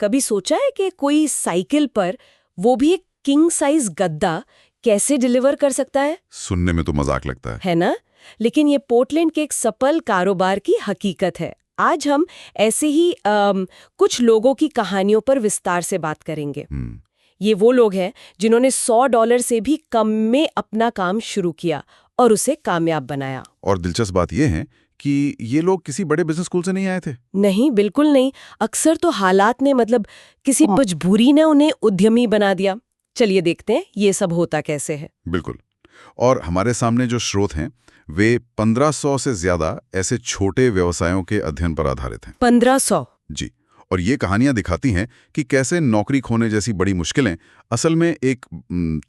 कभी सोचा है कि कोई साइकिल पर, वो भी एक किंग साइज गद्दा, कैसे डिलीवर कर सकता है? सुनने में तो मजाक लगता है ना? लेकिन ये पोर्टलैंड के एक सफल कारोबार की हकीकत है। आज हम ऐसे ही कुछ लोगों की कहानियों पर विस्तार से बात करेंगे। ये वो लोग हैं जिन्होंने $100 से भी कम में अपना काम शुरू किया और उसे कामयाब बनाया। और दिलचस्प बात यह है कि ये लोग किसी बड़े बिजनेस स्कूल से नहीं आए थे। नहीं, बिल्कुल नहीं। अक्सर तो हालात ने, मतलब किसी मजबूरी ने उन्हें उद्यमी बना दिया। चलिए देखते हैं ये सब होता कैसे है। बिल्कुल। और हमारे सामने जो स्रोत हैं वे 1500 से ज्यादा ऐसे छोटे व्यवसायों के अध्ययन पर आधारित हैं। 1500? जी। और ये कहानियां दिखाती हैं कि कैसे नौकरी खोने जैसी बड़ी मुश्किलें असल में एक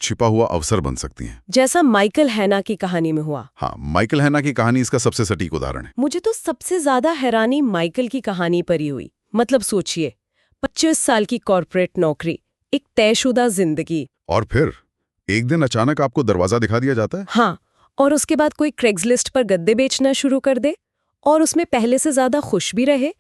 छिपा हुआ अवसर बन सकती हैं। जैसा माइकल हैना की कहानी में हुआ। हाँ, माइकल हैना की कहानी इसका सबसे सटीक उदाहरण है। मुझे तो सबसे ज्यादा हैरानी माइकल की कहानी पर ही हुई। मतलब सोचिए, 25 साल की कॉर्पोरेट नौकरी, एक तयशुदा जिंदगी, और फिर एक दिन अचानक आपको दरवाजा दिखा दिया जाता है। हाँ, और उसके बाद कोई क्रेग्सलिस्ट पर गद्दे बेचना शुरू कर दे और उसमें पहले से ज्यादा खुश भी रहे।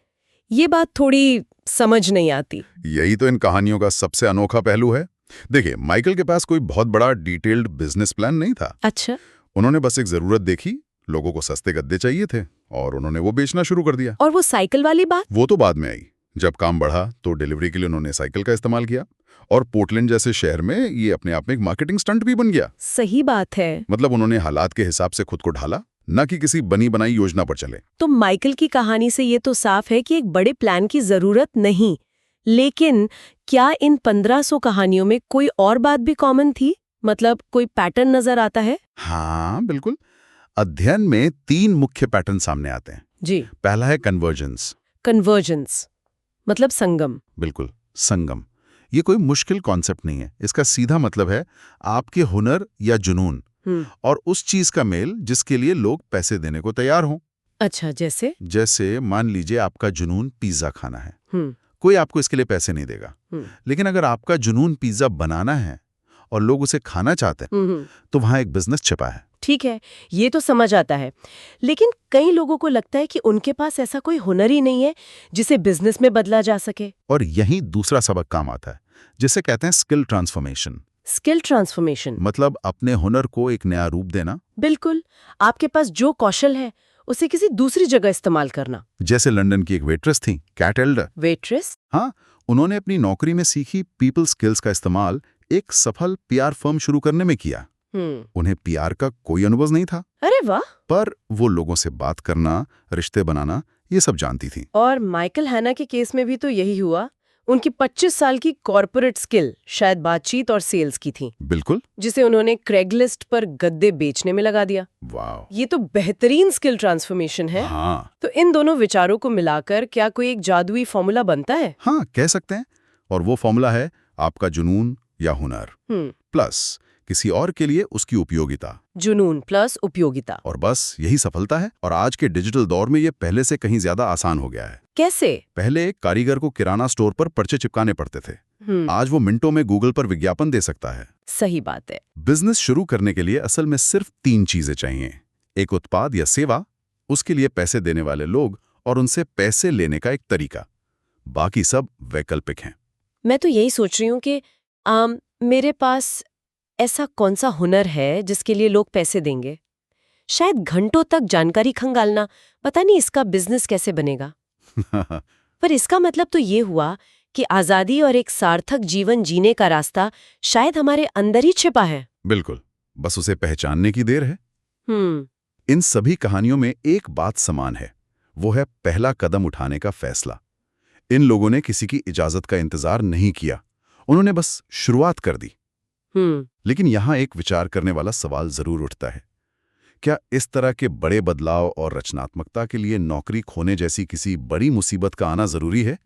ये बात थोड़ी समझ नहीं आती। यही तो इन कहानियों का सबसे अनोखा पहलू है। देखिए, माइकल के पास कोई बहुत बड़ा डिटेल्ड बिजनेस प्लान नहीं था। अच्छा। उन्होंने बस एक जरूरत देखी, लोगों को सस्ते गद्दे चाहिए थे और उन्होंने वो बेचना शुरू कर दिया। और वो साइकिल वाली बात? वो तो बाद में आई। जब काम बढ़ा तो डिलीवरी के लिए उन्होंने साइकिल का इस्तेमाल किया और पोर्टलैंड जैसे शहर में ये अपने आप में एक मार्केटिंग स्टंट भी बन गया। सही बात है। मतलब उन्होंने हालात के हिसाब से खुद को ढाला, न कि किसी बनी बनाई योजना पर चले। तो माइकल की कहानी से ये तो साफ है कि एक बड़े प्लान की जरूरत नहीं। लेकिन क्या इन 1500 कहानियों में कोई और बात भी कॉमन थी? मतलब कोई पैटर्न नजर आता है? हाँ, बिल्कुल। अध्ययन में 3 मुख्य पैटर्न सामने आते हैं। जी। पहला है कन्वर्जेंस। कन्वर्जेंस मतलब संगम। बिल्कुल, संगम। ये कोई मुश्किल कॉन्सेप्ट नहीं है। इसका सीधा मतलब है आपके हुनर या जुनून और उस चीज का मेल जिसके लिए लोग पैसे देने को तैयार हों। अच्छा, जैसे मान लीजिए आपका जुनून पिज्जा खाना है। कोई आपको इसके लिए पैसे नहीं देगा। लेकिन अगर आपका जुनून पिज्जा बनाना है और लोग उसे खाना चाहते हैं, तो वहां एक बिजनेस छिपा है। ठीक है, ये तो समझ आता है। लेकिन कई लोगों को लगता है कि उनके पास ऐसा कोई हुनर ही नहीं है जिसे बिजनेस में बदला जा सके। और यही दूसरा सबक काम आता है, जिसे कहते हैं स्किल ट्रांसफॉर्मेशन। स्किल ट्रांसफॉर्मेशन मतलब अपने हुनर को एक नया रूप देना। बिल्कुल, आपके पास जो कौशल है उसे किसी दूसरी जगह इस्तेमाल करना। जैसे लंदन की एक वेट्रेस थी, कैट एल्डर। वेट्रेस? हाँ, उन्होंने अपनी नौकरी में सीखी पीपल स्किल्स का इस्तेमाल एक सफल पीआर फर्म शुरू करने में किया। उन्हें पीआर का कोई अनुभव नहीं था। अरे वाह! पर वो लोगों से बात करना, रिश्ते बनाना, ये सब जानती थी। और माइकल हैना के केस में भी तो यही हुआ। उनकी 25 साल की कॉर्पोरेट स्किल शायद बातचीत और सेल्स की थी। बिल्कुल। जिसे उन्होंने क्रेगलिस्ट पर गद्दे बेचने में लगा दिया। वाह, ये तो बेहतरीन स्किल ट्रांसफॉर्मेशन है। हाँ। तो इन दोनों विचारों को मिलाकर क्या कोई एक जादुई फॉर्मूला बनता है? हाँ, कह सकते हैं। और वो फॉर्मूला है आपका जुनून या हुनर प्लस किसी और के लिए उसकी उपयोगिता। जुनून प्लस उपयोगिता। और बस यही सफलता है। और आज के डिजिटल दौर में ये पहले से कहीं ज्यादा आसान हो गया है। कैसे? पहले एक कारीगर को किराना स्टोर पर पर्चे चिपकाने पड़ते थे। आज वो मिनटों में गूगल पर विज्ञापन दे सकता है। सही बात है। बिजनेस शुरू करने के लिए असल में सिर्फ 3 चीजें चाहिए। एक उत्पाद या सेवा, उसके लिए पैसे देने वाले लोग और उनसे पैसे लेने का एक तरीका। बाकी सब वैकल्पिक हैं। मैं तो यही सोच रही हूँ कि मेरे पास ऐसा कौन सा हुनर है जिसके लिए लोग पैसे देंगे? शायद घंटों तक जानकारी खंगालना, पता नहीं इसका बिजनेस कैसे बनेगा। पर इसका मतलब तो ये हुआ कि आजादी और एक सार्थक जीवन जीने का रास्ता शायद हमारे अंदर ही छिपा है। बिल्कुल, बस उसे पहचानने की देर है। इन सभी कहानियों में एक बात समान है, वो है पहला कदम उठाने का फैसला। इन लोगों ने किसी की इजाजत का इंतजार नहीं किया, उन्होंने बस शुरुआत कर दी। लेकिन यहां एक विचार करने वाला सवाल जरूर उठता है, क्या इस तरह के बड़े बदलाव और रचनात्मकता के लिए नौकरी खोने जैसी किसी बड़ी मुसीबत का आना जरूरी है,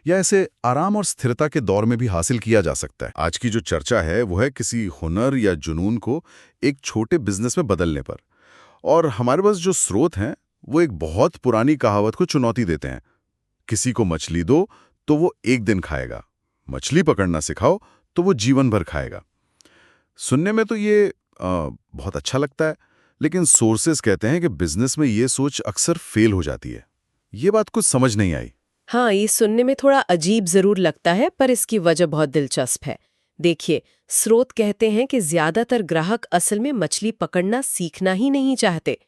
या इसे आराम और स्थिरता के दौर में भी हासिल किया जा सकता है? आज की जो चर्चा है वो है किसी हुनर या जुनून को एक छोटे बिजनेस में बदलने पर। और हमारे पास जो स्रोत हैं वो एक बहुत पुरानी कहावत को चुनौती देते हैं, किसी को मछली दो तो वो एक दिन खाएगा, मछली पकड़ना सिखाओ तो वो जीवन भर खाएगा। सुनने में तो ये बहुत अच्छा लगता है, लेकिन सोर्सेस कहते हैं कि बिजनेस में ये सोच अक्सर फेल हो जाती है। ये बात कुछ समझ नहीं आई। हाँ, ये सुनने में थोड़ा अजीब जरूर लगता है, पर इसकी वजह बहुत दिलचस्प है। देखिए, स्रोत कहते हैं कि ज्यादातर ग्राहक असल में मछली पकड़ना सीखना ही नहीं चाहते।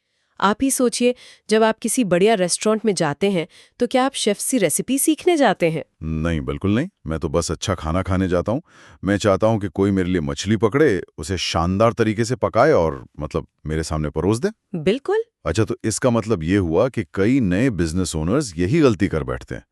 आप ही सोचिए, जब आप किसी बढ़िया रेस्टोरेंट में जाते हैं तो क्या आप शेफ सी रेसिपी सीखने जाते हैं? नहीं, बिल्कुल नहीं। मैं तो बस अच्छा खाना खाने जाता हूँ। मैं चाहता हूँ कि कोई मेरे लिए मछली पकड़े, उसे शानदार तरीके से पकाए और मतलब मेरे सामने परोस दे। बिल्कुल। अच्छा, तो इसका मतलब ये हुआ कि कई नए बिजनेस ओनर्स यही गलती कर बैठते हैं।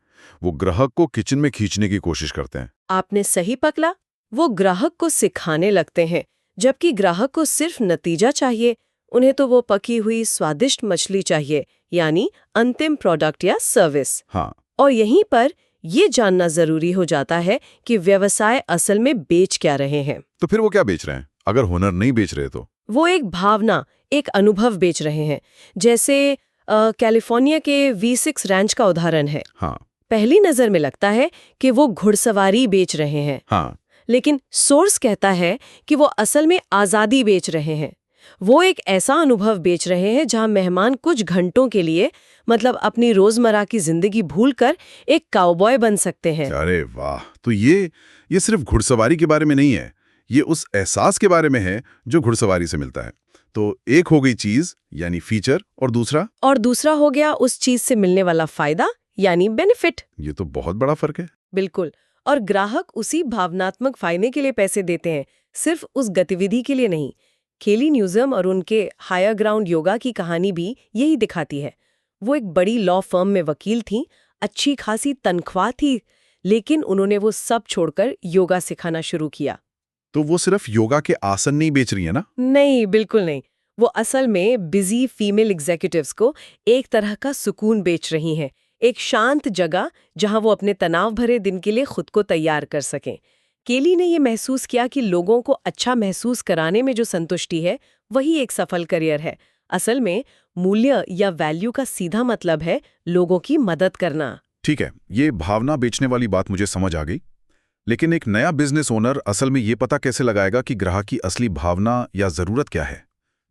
वो ग्राहक को किचन में खींचने की कोशिश करते हैं। आपने सही पकड़ा। वो ग्राहक को सिखाने लगते हैं, जबकि ग्राहक को सिर्फ नतीजा चाहिए। उन्हें तो वो पकी हुई स्वादिष्ट मछली चाहिए, यानी अंतिम प्रोडक्ट या सर्विस। हाँ। और यहीं पर ये जानना जरूरी हो जाता है कि व्यवसाय असल में बेच क्या रहे हैं। तो फिर वो क्या बेच रहे हैं? अगर हुनर नहीं बेच रहे तो? वो एक भावना, एक अनुभव बेच रहे हैं। जैसे कैलिफोर्निया के V6 रैंच का उदाहरण है। हाँ। पहली नजर में लगता है कि वो घुड़सवारी बेच रहे हैं, हाँ। लेकिन सोर्स कहता है कि वो असल में आजादी बेच रहे हैं। वो एक ऐसा अनुभव बेच रहे हैं जहां मेहमान कुछ घंटों के लिए, मतलब अपनी रोजमर्रा की जिंदगी भूलकर, एक काउबॉय बन सकते हैं। अरे वाह! तो ये सिर्फ घुड़सवारी के बारे में नहीं है। ये उस एहसास के बारे में है जो घुड़सवारी से मिलता है। तो एक हो गई चीज यानी फीचर, और दूसरा हो गया उस चीज से मिलने वाला फायदा, यानी बेनिफिट। ये तो बहुत बड़ा फर्क है। बिल्कुल। और ग्राहक उसी भावनात्मक फायदे के लिए पैसे देते हैं, सिर्फ उस गतिविधि के लिए नहीं। केली न्यूज़म और उनके हायर ग्राउंड योगा की कहानी भी यही दिखाती है। वो एक बड़ी लॉ फर्म में वकील थीं, अच्छी खासी तनख्वाह थी, लेकिन उन्होंने वो सब छोड़कर योगा सिखाना शुरू किया। तो वो सिर्फ योगा के आसन नहीं बेच रही है ना? नहीं, बिल्कुल नहीं। वो असल में बिजी फीमेल एग्जीक्यूटिव्स को एक तरह का सुकून बेच रही हैं, एक शांत जगह जहां वो अपने तनाव भरे दिन के लिए खुद को तैयार कर सकें। केली ने ये महसूस किया कि लोगों को अच्छा महसूस कराने में जो संतुष्टि है, वही एक सफल करियर है। असल में मूल्य या वैल्यू का सीधा मतलब है लोगों की मदद करना। ठीक है, ये भावना बेचने वाली बात मुझे समझ आ गई। लेकिन एक नया बिजनेस ओनर असल में ये पता कैसे लगाएगा कि ग्राहक की असली भावना या जरूरत क्या है?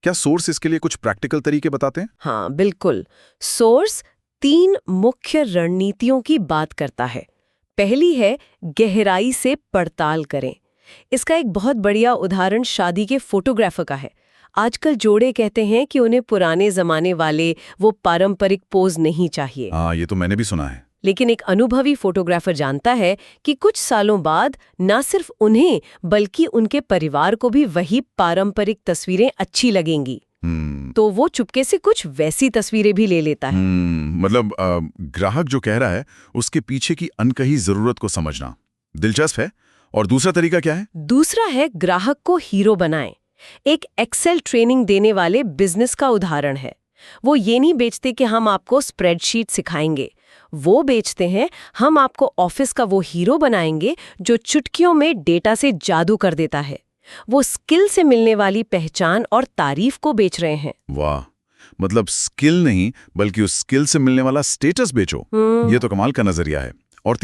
क्या सोर्स इसके लिए कुछ प्रैक्टिकल तरीके बताते हैं? हाँ, बिल्कुल। सोर्स 3 मुख्य रणनीतियों की बात करता है। पहली है गहराई से पड़ताल करें। इसका एक बहुत बढ़िया उदाहरण शादी के फोटोग्राफर का है। आजकल जोड़े कहते हैं कि उन्हें पुराने जमाने वाले वो पारंपरिक पोज नहीं चाहिए। हाँ, ये तो मैंने भी सुना है। लेकिन एक अनुभवी फोटोग्राफर जानता है कि कुछ सालों बाद न सिर्फ उन्हें बल्कि उनके परिवार को भी वही पारंपरिक तस्वीरें अच्छी लगेंगी। तो वो चुपके से कुछ वैसी तस्वीरें भी ले लेता है। मतलब ग्राहक जो कह रहा है उसके पीछे की अनकही जरूरत को समझना दिलचस्प है। और दूसरा तरीका क्या है? दूसरा है ग्राहक को हीरो बनाएं। एक एक्सेल ट्रेनिंग देने वाले बिजनेस का उदाहरण है। वो ये नहीं बेचते कि हम आपको स्प्रेडशीट सिखाएंगे। वो बेचते हैं हम आपको ऑफिस का वो हीरो बनाएंगे जो चुटकियों में डेटा से जादू कर देता है। वो स्किल से मिलने वाली पहचान और तारीफ को बेच रहे हैं। वाह, मतलब स्किल नहीं बल्कि उस स्किल से मिलने वाला स्टेटस बेचो। ये तो कमाल का नजरिया है। और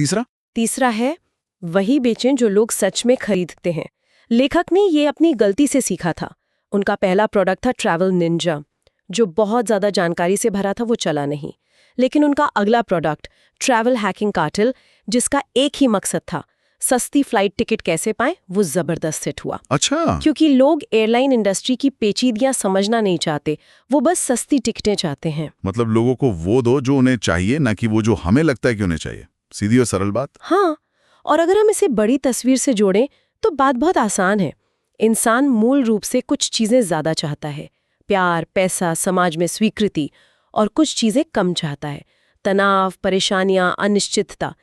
तीसरा है वही बेचें जो लोग सच में खरीदते हैं। लेखक ने ये अपनी गलती से सीखा था। उनका पहला प्रोडक्ट था ट्रैवल निंजा, जो बहुत ज्यादा जानकारी से भरा था, वो चला नहीं। लेकिन उनका अगला प्रोडक्ट ट्रैवल हैकिंग कार्टल, जिसका एक ही मकसद था सस्ती फ्लाइट टिकट कैसे पाएं, वो जबरदस्त हिट हुआ। अच्छा। क्योंकि लोग एयरलाइन इंडस्ट्री की पेचीदगियां समझना नहीं चाहते, वो बस सस्ती टिकटें चाहते हैं। मतलब लोगों को वो दो जो उन्हें चाहिए, ना कि वो जो हमें लगता है कि उन्हें चाहिए। सीधी और सरल बात। हाँ, और अगर हम इसे बड़ी तस्वीर से जोड़ें तो बात बहुत आसान है। इंसान मूल रूप से कुछ चीजें ज्यादा चाहता है, प्यार, पैसा, समाज में स्वीकृति, और कुछ चीजें कम चाहता है, तनाव, परेशानियां, अनिश्चितता।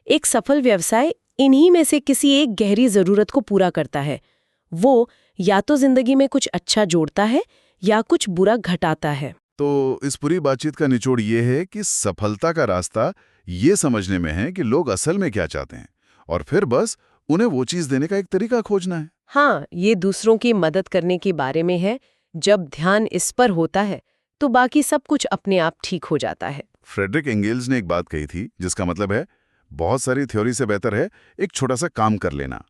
एक सफल व्यवसाय इन्हीं में से किसी एक गहरी जरूरत को पूरा करता है। वो या तो जिंदगी में कुछ अच्छा जोड़ता है या कुछ बुरा घटाता है। तो इस पूरी बातचीत का निचोड़ ये है कि सफलता का रास्ता ये समझने में है कि लोग असल में क्या चाहते हैं, और फिर बस उन्हें वो चीज देने का एक तरीका खोजना है। हाँ, ये दूसरों की मदद करने के बारे में है। जब ध्यान इस पर होता है तो बाकी सब कुछ अपने आप ठीक हो जाता है। फ्रेडरिक एंगेल्स ने एक बात कही थी जिसका मतलब है बहुत सारी थ्योरी से बेहतर है एक छोटा सा काम कर लेना।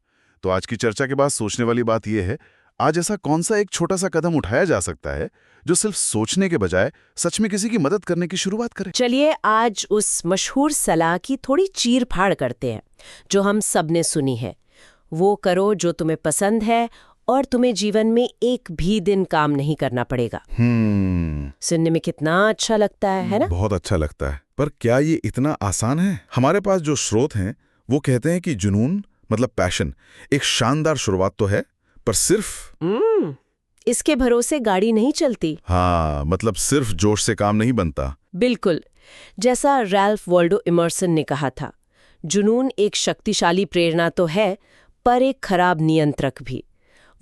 तो आज की चर्चा के बाद सोचने वाली बात यह है, आज ऐसा कौन सा एक छोटा सा कदम उठाया जा सकता है जो सिर्फ सोचने के बजाय सच में किसी की मदद करने की शुरुआत करे? चलिए आज उस मशहूर सलाह की थोड़ी चीर फाड़ करते हैं जो हम सब ने सुनी है। वो करो जो तुम्हें पसंद है और तुम्हें जीवन में एक भी दिन काम नहीं करना पड़ेगा। सुनने में कितना अच्छा लगता है ना? बहुत अच्छा लगता है, पर क्या ये इतना आसान है? हमारे पास जो स्रोत हैं वो कहते हैं कि जुनून मतलब पैशन एक शानदार शुरुआत तो है, पर सिर्फ इसके भरोसे गाड़ी नहीं चलती। हाँ, मतलब सिर्फ जोश से काम नहीं बनता। बिल्कुल, जैसा रैल्फ वॉल्डो इमर्सन ने कहा था, जुनून एक शक्तिशाली प्रेरणा तो है, पर एक खराब नियंत्रक भी।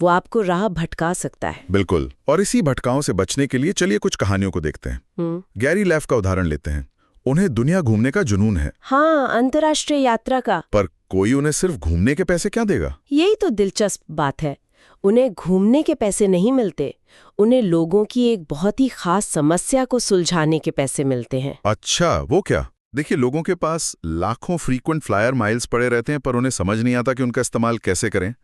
वो आपको राह भटका सकता है। बिल्कुल, और इसी भटकाओं से बचने के लिए चलिए कुछ कहानियों को देखते हैं। गैरी लेफ का उदाहरण लेते हैं। उन्हें दुनिया घूमने का जुनून है। हाँ, अंतर्राष्ट्रीय यात्रा का। पर कोई उन्हें सिर्फ घूमने के पैसे क्या देगा? यही तो दिलचस्प बात है। उन्हें घूमने के पैसे नहीं मिलते, उन्हें लोगों की एक बहुत ही खास समस्या को सुलझाने के पैसे मिलते हैं। अच्छा, वो क्या? देखिए, लोगों के पास लाखों फ्रीक्वेंट फ्लायर माइल्स पड़े रहते हैं, पर उन्हें समझ नहीं आता कि उनका इस्तेमाल कैसे करें,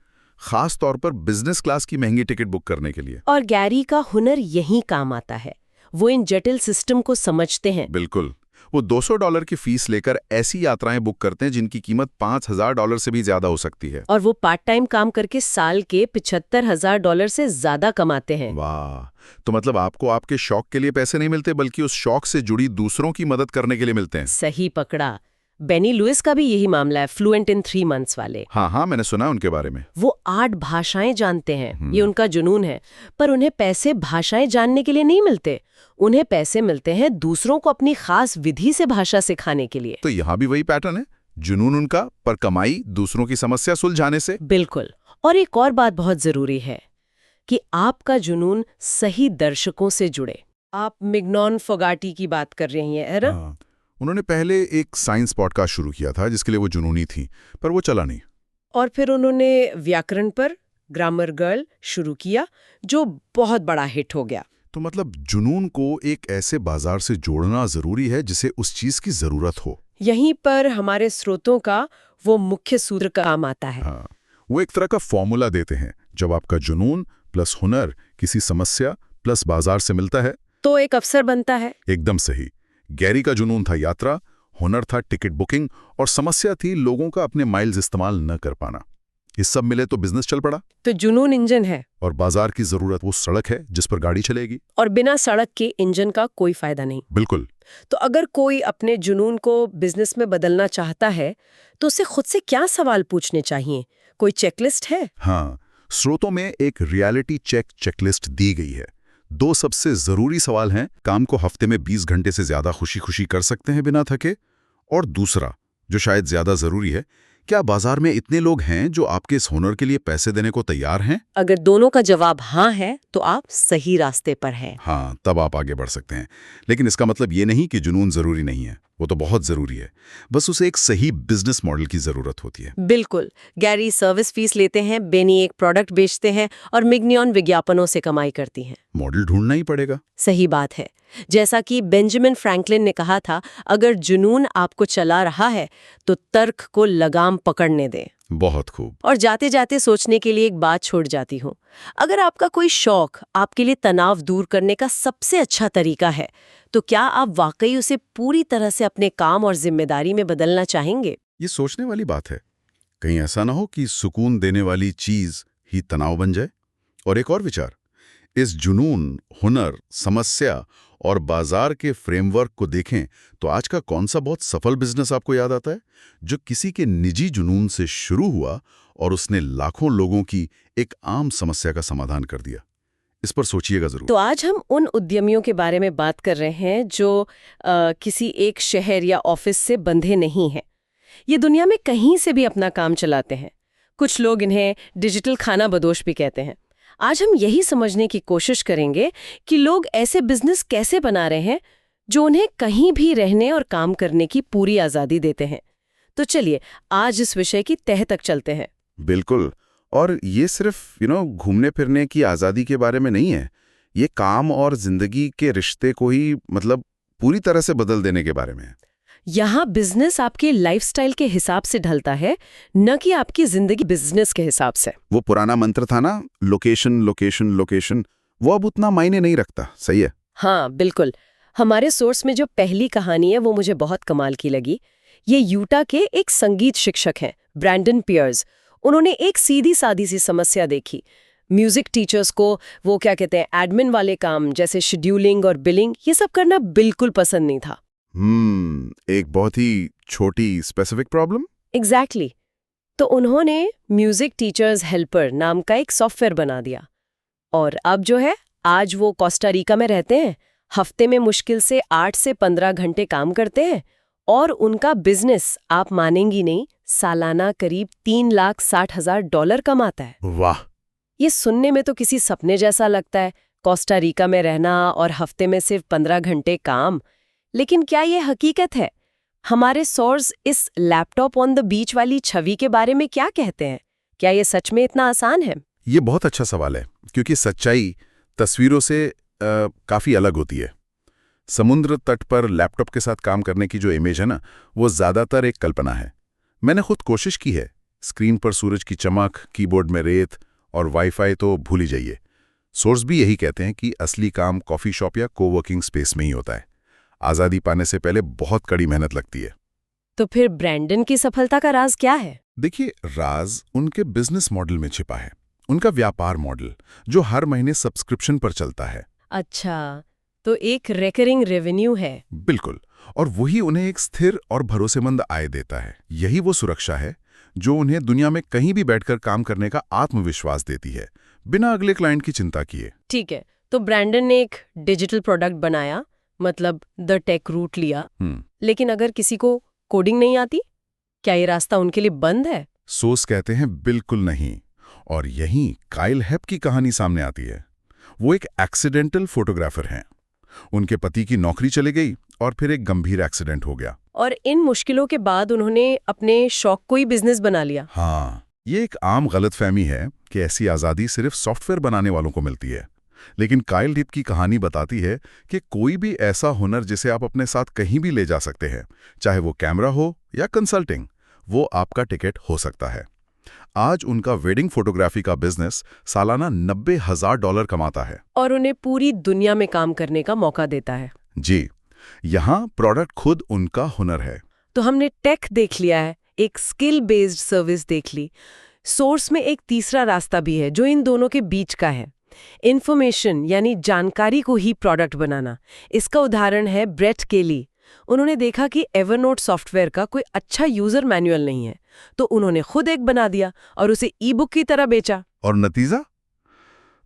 खास तौर पर बिजनेस क्लास की महंगी टिकट बुक करने के लिए। और गैरी का हुनर यही काम आता है। वो इन जटिल सिस्टम को समझते हैं। बिल्कुल, वो $200 की फीस लेकर ऐसी यात्राएं बुक करते हैं जिनकी कीमत $5,000 से भी ज्यादा हो सकती है। और वो पार्ट टाइम काम करके साल के $75,000 से ज्यादा कमाते हैं। वाह! तो मतलब आपको आपके शौक के लिए पैसे नहीं मिलते, बल्कि उस शौक से जुड़ी दूसरों की मदद करने के लिए मिलते हैं। सही पकड़ा। बेनी लुइस का भी यही मामला है, फ्लुएंट इन 3 months वाले। हाँ, मैंने सुना उनके बारे में। वो 8 भाषाएं जानते हैं, ये उनका जुनून है। पर उन्हें पैसे भाषाएं जानने के लिए नहीं मिलते, उन्हें पैसे मिलते हैं दूसरों को अपनी खास विधि से भाषा सिखाने के लिए। तो यहाँ भी वही पैटर्न है, जुनून उनका, पर कमाई दूसरों की समस्या सुलझाने से। बिल्कुल। और एक और बात बहुत जरूरी है कि आपका जुनून सही दर्शकों से जुड़े। आप मिग्नॉन फोगाटी की बात कर रही हैं, है ना? हाँ, उन्होंने पहले एक साइंस पॉडकास्ट शुरू किया था जिसके लिए वो जुनूनी थी, पर वो चला नहीं। और फिर उन्होंने व्याकरण पर ग्रामर गर्ल शुरू किया, जो बहुत बड़ा हिट हो गया। तो मतलब जुनून को एक ऐसे बाजार से जोड़ना जरूरी है जिसे उस चीज की जरूरत हो। यहीं पर हमारे स्रोतों का वो मुख्य सूत्र काम आता है। हाँ, वो एक तरह का फॉर्मूला देते हैं। जब आपका जुनून प्लस हुनर किसी समस्या प्लस बाजार से मिलता है तो एक अवसर बनता है। एकदम सही। गैरी का जुनून था यात्रा, हुनर था टिकट बुकिंग, और समस्या थी लोगों का अपने माइल्स इस्तेमाल न कर पाना। ये सब मिले तो बिजनेस चल पड़ा। तो जुनून इंजन है और बाजार की जरूरत वो सड़क है जिस पर गाड़ी चलेगी। और बिना सड़क के इंजन का कोई फायदा नहीं। बिल्कुल। तो अगर कोई अपने जुनून को बिजनेस में बदलना चाहता है तो उसे खुद से क्या सवाल पूछने चाहिए? कोई चेकलिस्ट है? हाँ, स्रोतों में एक रियलिटी चेकलिस्ट दी गई है। 2 सबसे जरूरी सवाल हैं। काम को हफ्ते में 20 घंटे से ज्यादा खुशी खुशी कर सकते हैं बिना थके? और दूसरा, जो शायद ज्यादा जरूरी है, क्या बाजार में इतने लोग हैं जो आपके इस हुनर के लिए पैसे देने को तैयार हैं? अगर दोनों का जवाब हाँ है तो आप सही रास्ते पर हैं। हाँ, तब आप आगे बढ़ सकते हैं। लेकिन इसका मतलब ये नहीं कि जुनून जरूरी नहीं है, वो तो बहुत जरूरी है। बस उसे एक सही बिजनेस मॉडल की जरूरत होती है। बिल्कुल। गैरी सर्विस फीस लेते हैं, बेनी एक प्रोडक्ट बेचते हैं और मिग्नियन विज्ञापनों से कमाई करती हैं। मॉडल ढूंढना ही पड़ेगा। सही बात है। जैसा कि बेंजामिन फ्रैंकलिन ने कहा था, अगर जुनून आपको चला रहा है तो तर्क को लगाम पकड़ने दें। बहुत खूब। और जाते जाते सोचने के लिए एक बात छोड़ जाती हूँ। अगर आपका कोई शौक आपके लिए तनाव दूर करने का सबसे अच्छा तरीका है, तो क्या आप वाकई उसे पूरी तरह से अपने काम और जिम्मेदारी में बदलना चाहेंगे? ये सोचने वाली बात है। कहीं ऐसा ना हो कि सुकून देने वाली चीज ही तनाव बन जाए। और एक और विचार, इस जुनून, हुनर, समस्या और बाजार के फ्रेमवर्क को देखें तो आज का कौन सा बहुत सफल बिजनेस आपको याद आता है जो किसी के निजी जुनून से शुरू हुआ और उसने लाखों लोगों की एक आम समस्या का समाधान कर दिया? इस पर सोचिएगा जरूर। तो आज हम उन उद्यमियों के बारे में बात कर रहे हैं जो किसी एक शहर या ऑफिस से बंधे नहीं हैं। ये दुनिया में कहीं से भी अपना काम चलाते हैं। कुछ लोग इन्हें डिजिटल खाना बदोश भी कहते हैं। आज हम यही समझने की कोशिश करेंगे कि लोग ऐसे बिजनेस कैसे बना रहे हैं जो उन्हें कहीं भी रहने और काम करने की पूरी आज़ादी देते हैं। तो चलिए आज इस विषय की तह तक चलते हैं। बिल्कुल। और ये सिर्फ घूमने फिरने की आज़ादी के बारे में नहीं है। ये काम और जिंदगी के रिश्ते को ही पूरी तरह से बदल देने के बारे में है। यहाँ बिजनेस आपके लाइफस्टाइल के हिसाब से ढलता है, न कि आपकी जिंदगी बिजनेस के हिसाब से। वो पुराना मंत्र था ना, लोकेशन लोकेशन लोकेशन, वो अब उतना मायने नहीं रखता। सही है। हाँ बिल्कुल। हमारे सोर्स में जो पहली कहानी है वो मुझे बहुत कमाल की लगी। ये यूटा के एक संगीत शिक्षक हैं, ब्रैंडन पियर्स। उन्होंने एक सीधी सादी सी समस्या देखी। म्यूजिक टीचर्स को वो क्या कहते हैं, एडमिन वाले काम जैसे शेड्यूलिंग और बिलिंग, ये सब करना बिल्कुल पसंद नहीं था। एक बहुत ही छोटी स्पेसिफिक प्रॉब्लम। एग्जैक्टली। तो उन्होंने म्यूजिक टीचर्स हेल्पर नाम का एक सॉफ्टवेयर बना दिया। और अब जो है, आज वो कोस्टा रिका में रहते हैं, हफ्ते में मुश्किल से 8 से 15 घंटे काम करते हैं, और उनका बिजनेस, आप मानेंगी नहीं, सालाना करीब $3,60,000 कमाता है। वाह! ये सुनने में तो किसी सपने जैसा लगता है, कोस्टा रिका में रहना और हफ्ते में सिर्फ 15 घंटे काम। लेकिन क्या ये हकीकत है? हमारे सोर्स इस लैपटॉप ऑन द बीच वाली छवि के बारे में क्या कहते हैं? क्या ये सच में इतना आसान है? ये बहुत अच्छा सवाल है, क्योंकि सच्चाई तस्वीरों से काफ़ी अलग होती है। समुद्र तट पर लैपटॉप के साथ काम करने की जो इमेज है ना, वो ज़्यादातर एक कल्पना है। मैंने खुद कोशिश की है। स्क्रीन पर सूरज की चमक, कीबोर्ड में रेत और वाईफाई तो भूल ही जाइए। सोर्स भी यही कहते हैं कि असली काम कॉफ़ी शॉप या कोवर्किंग स्पेस में ही होता है। आज़ादी पाने से पहले बहुत कड़ी मेहनत लगती है। तो फिर ब्रैंडन की सफलता का राज क्या है? देखिए, राज उनके बिजनेस मॉडल में छिपा है। उनका व्यापार मॉडल, जो हर महीने सब्सक्रिप्शन पर चलता है। अच्छा, तो एक रेकरिंग रेवेन्यू है। बिल्कुल। और वही उन्हें एक स्थिर और भरोसेमंद आय देता है। यही वो सुरक्षा है जो उन्हें दुनिया में कहीं भी बैठकर काम करने का आत्मविश्वास देती है, बिना अगले क्लाइंट की चिंता किए। ठीक है, तो ब्रैंडन ने एक डिजिटल प्रोडक्ट बनाया, मतलब द टेक रूट लिया। लेकिन अगर किसी को कोडिंग नहीं आती, क्या ये रास्ता उनके लिए बंद है? सोस कहते हैं बिल्कुल नहीं। और यहीं काइल हेप की कहानी सामने आती है। वो एक एक्सीडेंटल फोटोग्राफर हैं। उनके पति की नौकरी चली गई और फिर एक गंभीर एक्सीडेंट हो गया। और इन मुश्किलों के बाद उन्होंने अपने शौक को ही बिजनेस बना लिया। हाँ, ये एक आम गलतफहमी है कि ऐसी आज़ादी सिर्फ सॉफ्टवेयर बनाने वालों को मिलती है। लेकिन काइल हेप की कहानी बताती है कि कोई भी ऐसा हुनर जिसे आप अपने साथ कहीं भी ले जा सकते हैं, चाहे वो कैमरा हो या कंसल्टिंग, वो आपका टिकट हो सकता है। आज उनका वेडिंग फोटोग्राफी का बिजनेस सालाना $90,000 कमाता है। और उन्हें पूरी दुनिया में काम करने का मौका देता है। जी, यहाँ प्रोडक्ट खुद उनका हुनर है। तो हमने टेक देख लिया है, एक स्किल बेस्ड सर्विस देख ली। सोर्स में एक तीसरा रास्ता भी है जो इन दोनों के बीच का है, इंफॉर्मेशन यानी जानकारी को ही प्रोडक्ट बनाना। इसका उदाहरण है ब्रेट केली। उन्होंने देखा कि एवरनोट सॉफ्टवेयर का कोई अच्छा यूजर मैनुअल नहीं है, तो उन्होंने खुद एक बना दिया और उसे ई बुक की तरह बेचा। और नतीजा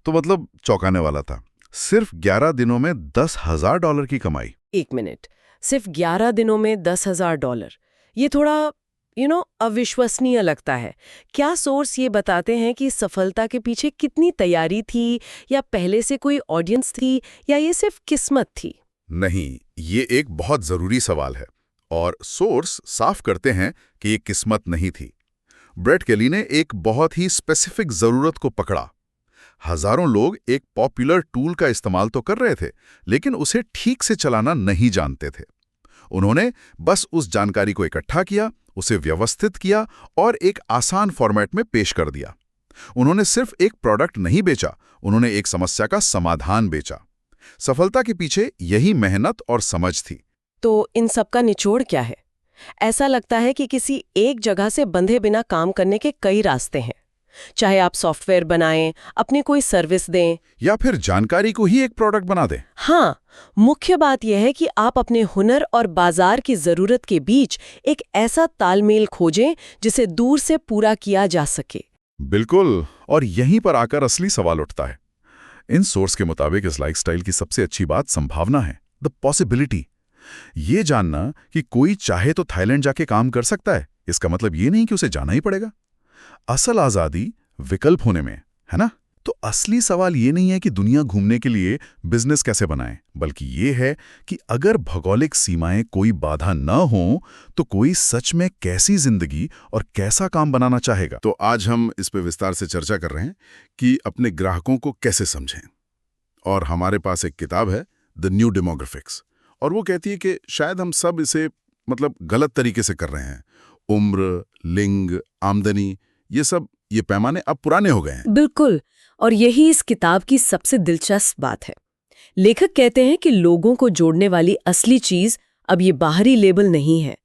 तो मतलब चौंकाने वाला था। सिर्फ 11 दिनों में $10,000 की कमाई। एक मिनट, सिर्फ 11 दिनों में $10,000? ये थोड़ा अविश्वसनीय लगता है। क्या सोर्स ये बताते हैं कि सफलता के पीछे कितनी तैयारी थी, या पहले से कोई ऑडियंस थी, या ये सिर्फ किस्मत थी? नहीं, ये एक बहुत जरूरी सवाल है और सोर्स साफ करते हैं कि ये किस्मत नहीं थी। ब्रेट केली ने एक बहुत ही स्पेसिफिक जरूरत को पकड़ा। हजारों लोग एक पॉपुलर टूल का इस्तेमाल तो कर रहे थे, लेकिन उसे ठीक से चलाना नहीं जानते थे। उन्होंने बस उस जानकारी को इकट्ठा किया, उसे व्यवस्थित किया और एक आसान फॉर्मेट में पेश कर दिया। उन्होंने सिर्फ एक प्रोडक्ट नहीं बेचा, उन्होंने एक समस्या का समाधान बेचा। सफलता के पीछे यही मेहनत और समझ थी। तो इन सब का निचोड़ क्या है? ऐसा लगता है कि किसी एक जगह से बंधे बिना काम करने के कई रास्ते हैं। चाहे आप सॉफ्टवेयर बनाएं, अपनी कोई सर्विस दें, या फिर जानकारी को ही एक प्रोडक्ट बना दें। हाँ, मुख्य बात यह है कि आप अपने हुनर और बाजार की जरूरत के बीच एक ऐसा तालमेल खोजें जिसे दूर से पूरा किया जा सके। बिल्कुल, और यहीं पर आकर असली सवाल उठता है। इन सोर्स के मुताबिक इस लाइफस्टाइल की सबसे अच्छी बात संभावना है, द पॉसिबिलिटी। ये जानना कि कोई चाहे तो थाईलैंड जाके काम कर सकता है, इसका मतलब ये नहीं कि उसे जाना ही पड़ेगा। असल आज़ादी विकल्प होने में है ना। तो असली सवाल ये नहीं है कि दुनिया घूमने के लिए बिजनेस कैसे बनाएं, बल्कि ये है कि अगर भौगोलिक सीमाएं कोई बाधा न हो तो कोई सच में कैसी जिंदगी और कैसा काम बनाना चाहेगा। तो आज हम इस पे विस्तार से चर्चा कर रहे हैं कि अपने ग्राहकों को कैसे समझें। और हमारे पास एक किताब है, द न्यू डेमोग्राफिक्स, और वो कहती है कि शायद हम सब इसे मतलब गलत तरीके से कर रहे हैं। उम्र, लिंग, आमदनी, ये पैमाने अब पुराने हो गए हैं। बिल्कुल। और यही इस किताब की सबसे दिलचस्प बात है। लेखक कहते हैं कि लोगों को जोड़ने वाली असली चीज अब ये बाहरी लेबल नहीं है,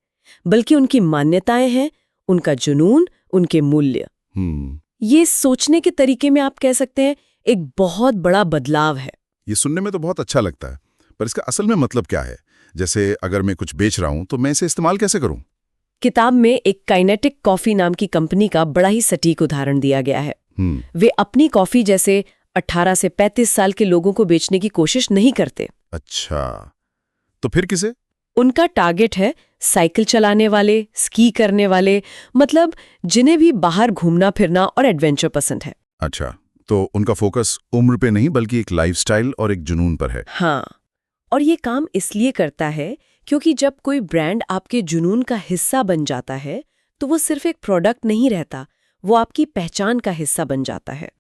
बल्कि उनकी मान्यताएं हैं, उनका जुनून, उनके मूल्य। ये सोचने के तरीके में आप कह सकते हैं एक बहुत बड़ा बदलाव है। ये सुनने में तो बहुत अच्छा लगता है, पर इसका असल में मतलब क्या है? जैसे अगर मैं कुछ बेच रहा हूं तो मैं इसे इस्तेमाल कैसे करूं? किताब में एक काइनेटिक कॉफी नाम की कंपनी का बड़ा ही सटीक उदाहरण दिया गया है। वे अपनी कॉफी जैसे 18 से 35 साल के लोगों को बेचने की कोशिश नहीं करते। अच्छा, तो फिर किसे? उनका टारगेट है साइकिल चलाने वाले, स्की करने वाले, मतलब जिन्हें भी बाहर घूमना फिरना और एडवेंचर पसंद है। अच्छा, तो उनका फोकस उम्र पे नहीं बल्कि एक लाइफस्टाइल और एक जुनून पर है। हाँ, और ये काम इसलिए करता है क्योंकि जब कोई ब्रांड आपके जुनून का हिस्सा बन जाता है तो वो सिर्फ एक प्रोडक्ट नहीं रहता, वो आपकी पहचान का हिस्सा बन जाता है।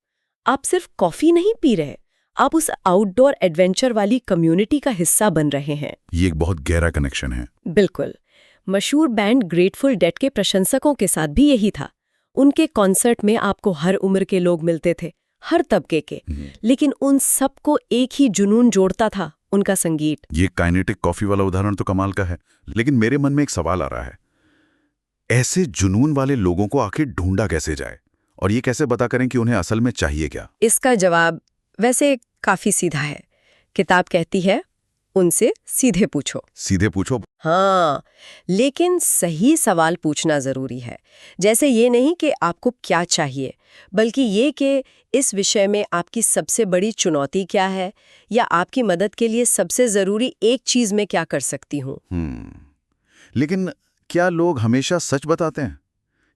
आप सिर्फ कॉफी नहीं पी रहे, आप उस आउटडोर एडवेंचर वाली कम्युनिटी का हिस्सा बन रहे हैं। ये एक बहुत गहरा कनेक्शन है। बिल्कुल। मशहूर बैंड ग्रेटफुल डेड के प्रशंसकों के साथ भी यही था। उनके कॉन्सर्ट में आपको हर उम्र के लोग मिलते थे, हर तबके के, लेकिन उन सबको एक ही जुनून जोड़ता था, उनका संगीत। ये काइनेटिक कॉफी वाला उदाहरण तो कमाल का है, लेकिन मेरे मन में एक सवाल आ रहा है। ऐसे जुनून वाले लोगों को आखिर ढूंढा कैसे जाए, और ये कैसे पता करें कि उन्हें असल में चाहिए क्या? इसका जवाब वैसे काफी सीधा है। किताब कहती है, उनसे सीधे पूछो। सीधे पूछो? हाँ, लेकिन सही सवाल पूछना जरूरी है। जैसे ये नहीं कि आपको क्या चाहिए, बल्कि ये कि इस विषय में आपकी सबसे बड़ी चुनौती क्या है, या आपकी मदद के लिए सबसे जरूरी एक चीज में क्या कर सकती हूँ। लेकिन क्या लोग हमेशा सच बताते हैं?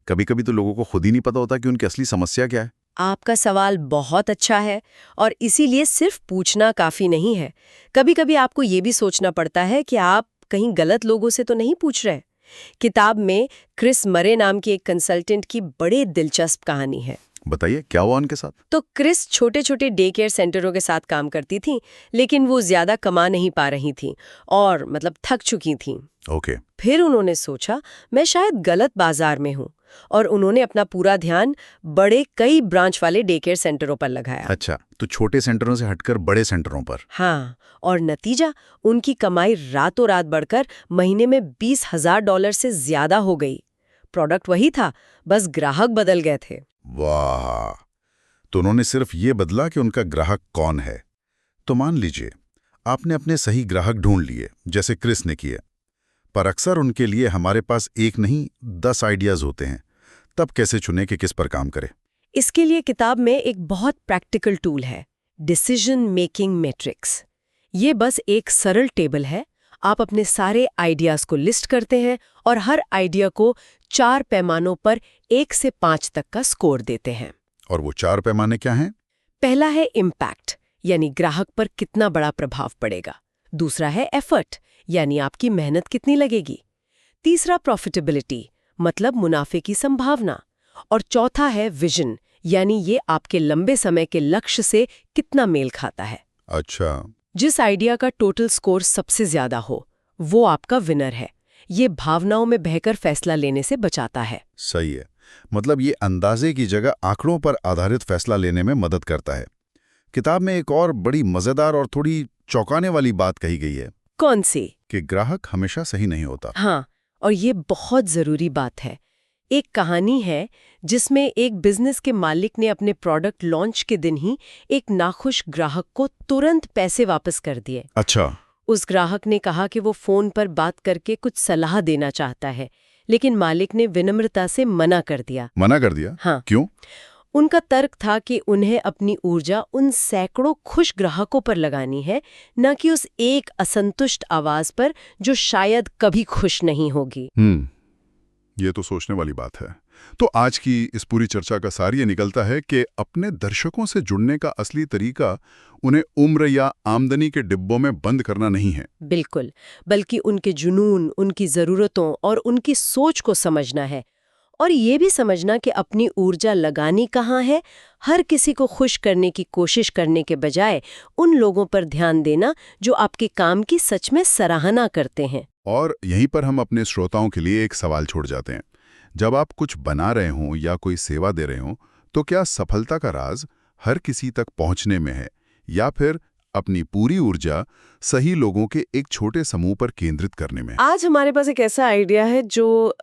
कभी-कभी तो लोगों को खुद ही नहीं पता होता कि उनकी असली समस्या क्या है। आपका सवाल बहुत अच्छा है, और इसीलिए सिर्फ पूछना काफी नहीं है। कभी-कभी आपको ये भी सोचना पड़ता है कि आप कहीं गलत लोगों से तो नहीं पूछ रहे। किताब में क्रिस मरे नाम की एक कंसल्टेंट की बड़े दिलचस्प कहानी है। बताइए, क्या हुआ उनके साथ? तो क्रिस छोटे-छोटे डे केयर सेंटरों के साथ काम करती थी, लेकिन वो ज्यादा कमा नहीं पा रही थी और मतलब थक चुकी थी। ओके। फिर उन्होंने सोचा, मैं शायद गलत बाजार में हूँ, और उन्होंने अपना पूरा ध्यान बड़े कई ब्रांच वाले डे केयर सेंटरों पर लगाया। अच्छा, तो छोटे सेंटरों से हटकर बड़े सेंटरों पर। हाँ, और नतीजा, उनकी कमाई रातों रात बढ़कर महीने में $20,000 से ज्यादा हो गई। प्रोडक्ट वही था, बस ग्राहक बदल गए थे। वाह! तो उन्होंने सिर्फ ये बदला कि उनका ग्राहक कौन है। तो मान लीजिए आपने अपने सही ग्राहक ढूंढ लिए, जैसे क्रिस ने किए, पर अक्सर उनके लिए हमारे पास एक नहीं 10 आइडियाज होते हैं। तब कैसे चुने कि किस पर काम करें? इसके लिए किताब में एक बहुत प्रैक्टिकल टूल है, डिसीजन मेकिंग मैट्रिक्स। ये बस एक सरल टेबल है। आप अपने सारे आइडियाज को लिस्ट करते हैं और हर आइडिया को 4 पैमानों पर 1 से 5 तक का स्कोर देते हैं। और वो 4 पैमाने क्या हैं? पहला है इम्पैक्ट, यानी ग्राहक पर कितना बड़ा प्रभाव पड़ेगा। दूसरा है एफर्ट, यानी आपकी मेहनत कितनी लगेगी। तीसरा प्रॉफिटेबिलिटी, मतलब मुनाफे की संभावना। और चौथा है विजन, यानी ये आपके लंबे समय के लक्ष्य से कितना मेल खाता है। अच्छा। जिस आइडिया का टोटल स्कोर सबसे ज्यादा हो, वो आपका विनर है। ये भावनाओं में बहकर फैसला लेने से बचाता है। सही है, मतलब ये अंदाजे की जगह आंकड़ों पर आधारित फैसला लेने में मदद करता है। किताब में एक और बड़ी मजेदार और थोड़ी चौंकाने वाली बात कही गई है। कौन सी? कि ग्राहक हमेशा सही नहीं होता। हाँ, और ये बहुत जरूरी बात है। एक कहानी है जिसमें एक बिजनेस के मालिक ने अपने प्रोडक्ट लॉन्च के दिन ही एक नाखुश ग्राहक को तुरंत पैसे वापस कर दिए। अच्छा। उस ग्राहक ने कहा कि वो फोन पर बात करके कुछ सलाह देना चाहता है, लेकिन मालिक ने विनम्रता से मना कर दिया। मना कर दिया? हाँ। क्यों? उनका तर्क था कि उन्हें अपनी ऊर्जा उन सैकड़ों खुश ग्राहकों पर लगानी है, न कि उस एक असंतुष्ट आवाज पर जो शायद कभी खुश नहीं होगी। ये तो सोचने वाली बात है। तो आज की इस पूरी चर्चा का सार ये निकलता है कि अपने दर्शकों से जुड़ने का असली तरीका उन्हें उम्र या आमदनी के डिब्बों में बंद करना नहीं है। बिल्कुल, बल्कि उनके जुनून, उनकी जरूरतों और उनकी सोच को समझना है। और ये भी समझना कि अपनी ऊर्जा लगानी कहाँ है। हर किसी को खुश करने की कोशिश करने के बजाय उन लोगों पर ध्यान देना जो आपके काम की सच में सराहना करते हैं। और यहीं पर हम अपने श्रोताओं के लिए एक सवाल छोड़ जाते हैं। जब आप कुछ बना रहे हों या कोई सेवा दे रहे हों, तो क्या सफलता का राज हर किसी तक पहुंचने में है, या फिर अपनी पूरी ऊर्जा सही लोगों के एक छोटे समूह पर केंद्रित करने में? आज हमारे पास एक ऐसा आइडिया है जो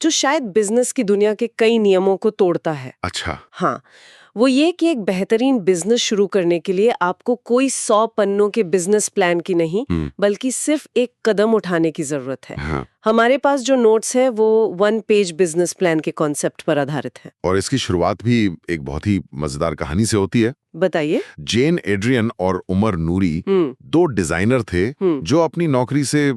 शायद बिजनेस की दुनिया के कई नियमों को तोड़ता है। अच्छा। हाँ, वो ये कि एक बेहतरीन बिजनेस शुरू करने के लिए आपको कोई 100 पन्नों के बिजनेस प्लान की नहीं, बल्कि सिर्फ एक कदम उठाने की जरूरत है। हाँ। हमारे पास जो नोट्स है वो 1 पेज बिजनेस प्लान के कॉन्सेप्ट पर आधारित है। और इसकी शुरुआत भी एक बहुत ही मजेदार कहानी से होती है। बताइए। जेन एड्रियन और उमर नूरी 2 डिजाइनर थे जो अपनी नौकरी से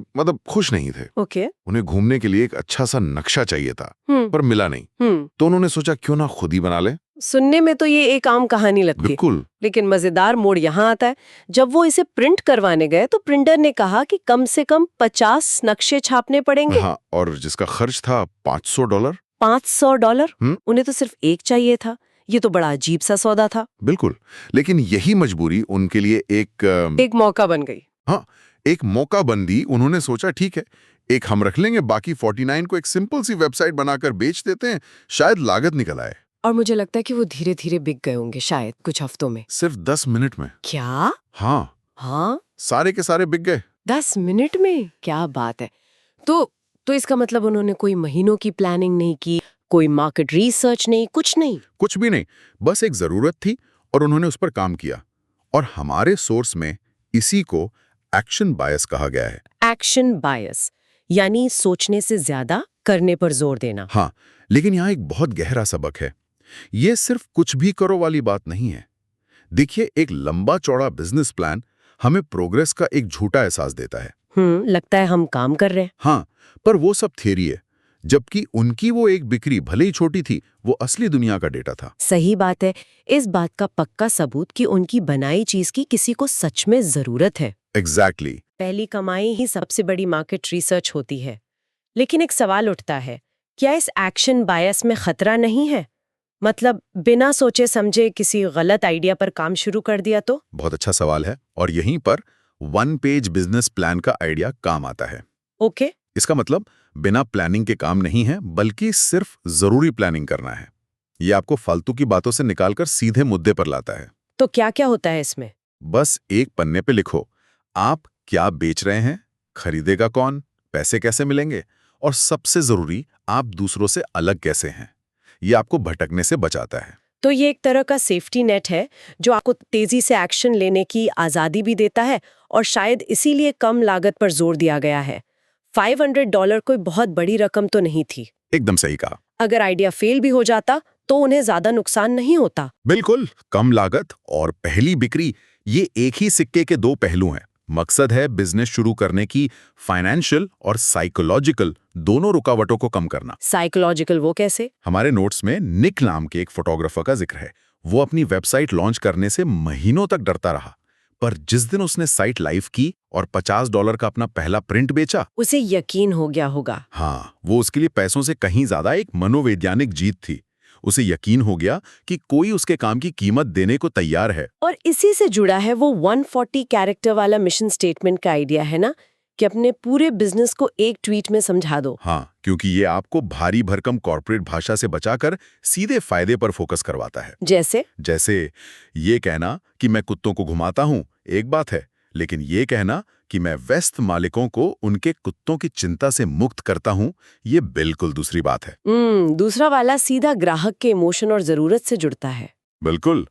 खुश नहीं थे। ओके। उन्हें घूमने के लिए एक अच्छा सा नक्शा चाहिए था, पर मिला नहीं। तो उन्होंने सोचा क्यों ना खुद ही बना ले। सुनने में तो ये एक आम कहानी लगती है, बिल्कुल। लेकिन मजेदार मोड़ यहाँ आता है। जब वो इसे प्रिंट करवाने गए तो प्रिंटर ने कहा कि कम से कम 50 नक्शे छापने पड़ेंगे। हाँ, और जिसका खर्च था $500। $500? उन्हें तो सिर्फ एक चाहिए था। ये तो बड़ा अजीब सा सौदा था। बिल्कुल, लेकिन यही मजबूरी उनके लिए एक मौका बन गई। हाँ, एक मौका बंदी। उन्होंने सोचा ठीक है, एक हम रख लेंगे, बाकी 49 को एक सिंपल सी वेबसाइट बनाकर बेच देते हैं, शायद लागत निकल आए। और मुझे लगता है कि वो धीरे धीरे बिक गए होंगे, शायद कुछ हफ्तों में। सिर्फ 10 मिनट में। क्या? हाँ, सारे के सारे बिक गए। 10 मिनट में? क्या बात है। तो इसका मतलब उन्होंने कोई महीनों की प्लानिंग नहीं की, कोई मार्केट रिसर्च नहीं, कुछ नहीं। कुछ भी नहीं, बस एक जरूरत थी और उन्होंने उस पर काम किया। और हमारे सोर्स में इसी को एक्शन बायस कहा गया है। एक्शन बायस यानी सोचने से ज्यादा करने पर जोर देना। हाँ, लेकिन यहाँ एक बहुत गहरा सबक है। ये सिर्फ कुछ भी करो वाली बात नहीं है। देखिए, एक लंबा चौड़ा बिजनेस प्लान हमें प्रोग्रेस का एक झूठा एहसास देता है। लगता है हम काम कर रहे हैं। हाँ, पर वो सब थियरी है, जबकि उनकी वो एक बिक्री भले ही छोटी थी, वो असली दुनिया का डेटा था। सही बात है। इस बात का पक्का सबूत कि उनकी बनाई चीज की किसी को सच में जरूरत है। एग्जैक्टली। पहली कमाई ही सबसे बड़ी मार्केट रिसर्च होती है। लेकिन एक सवाल उठता है, क्या इस एक्शन बायस में खतरा नहीं है? मतलब बिना सोचे समझे किसी गलत आइडिया पर काम शुरू कर दिया तो? बहुत अच्छा सवाल है, और यहीं पर 1 पेज बिजनेस प्लान का आइडिया काम आता है। ओके। इसका मतलब बिना प्लानिंग के काम नहीं है, बल्कि सिर्फ जरूरी प्लानिंग करना है। ये आपको फालतू की बातों से निकालकर सीधे मुद्दे पर लाता है। तो क्या क्या होता है इसमें? बस एक पन्ने पे लिखो, आप क्या बेच रहे हैं, खरीदेगा कौन, पैसे कैसे मिलेंगे, और सबसे जरूरी, आप दूसरों से अलग कैसे हैं। ये आपको भटकने से बचाता है। तो ये एक तरह का सेफ्टी नेट है जो आपको तेजी से एक्शन लेने की आजादी भी देता है, और शायद इसीलिए कम लागत पर जोर दिया गया है। $500 कोई बहुत बड़ी रकम तो नहीं थी। एकदम सही कहा। अगर आइडिया फेल भी हो जाता तो उन्हें ज्यादा नुकसान नहीं होता। बिल्कुल, कम लागत और पहली बिक्री, ये एक ही सिक्के के 2 पहलू हैं। मकसद है बिजनेस शुरू करने की फाइनेंशियल और साइकोलॉजिकल दोनों रुकावटों को कम करना। साइकोलॉजिकल वो कैसे? हमारे नोट्स में निक नाम के एक फोटोग्राफर का जिक्र है। वो अपनी वेबसाइट लॉन्च करने से महीनों तक डरता रहा, पर जिस दिन उसने साइट लाइव की और $50 का अपना पहला प्रिंट बेचा, उसे यकीन हो गया होगा। हाँ, वो उसके लिए पैसों से कहीं ज्यादा एक मनोवैज्ञानिक जीत थी। उसे यकीन हो गया कि कोई उसके काम की कीमत देने को तैयार है। और इसी से जुड़ा है वो 140 कैरेक्टर वाला मिशन स्टेटमेंट का आइडिया है ना, कि अपने पूरे बिजनेस को एक ट्वीट में समझा दो। हाँ, क्योंकि ये आपको भारी भरकम कॉर्पोरेट भाषा से बचाकर सीधे फायदे पर फोकस करवाता है। जैसे ये कहना कि मैं कुत्तों को घुमाता हूँ एक बात है, लेकिन ये कहना कि मैं व्यस्त मालिकों को उनके कुत्तों की चिंता से मुक्त करता हूँ, ये बिल्कुल दूसरी बात है। दूसरा वाला सीधा ग्राहक के इमोशन और जरूरत से जुड़ता है। बिल्कुल।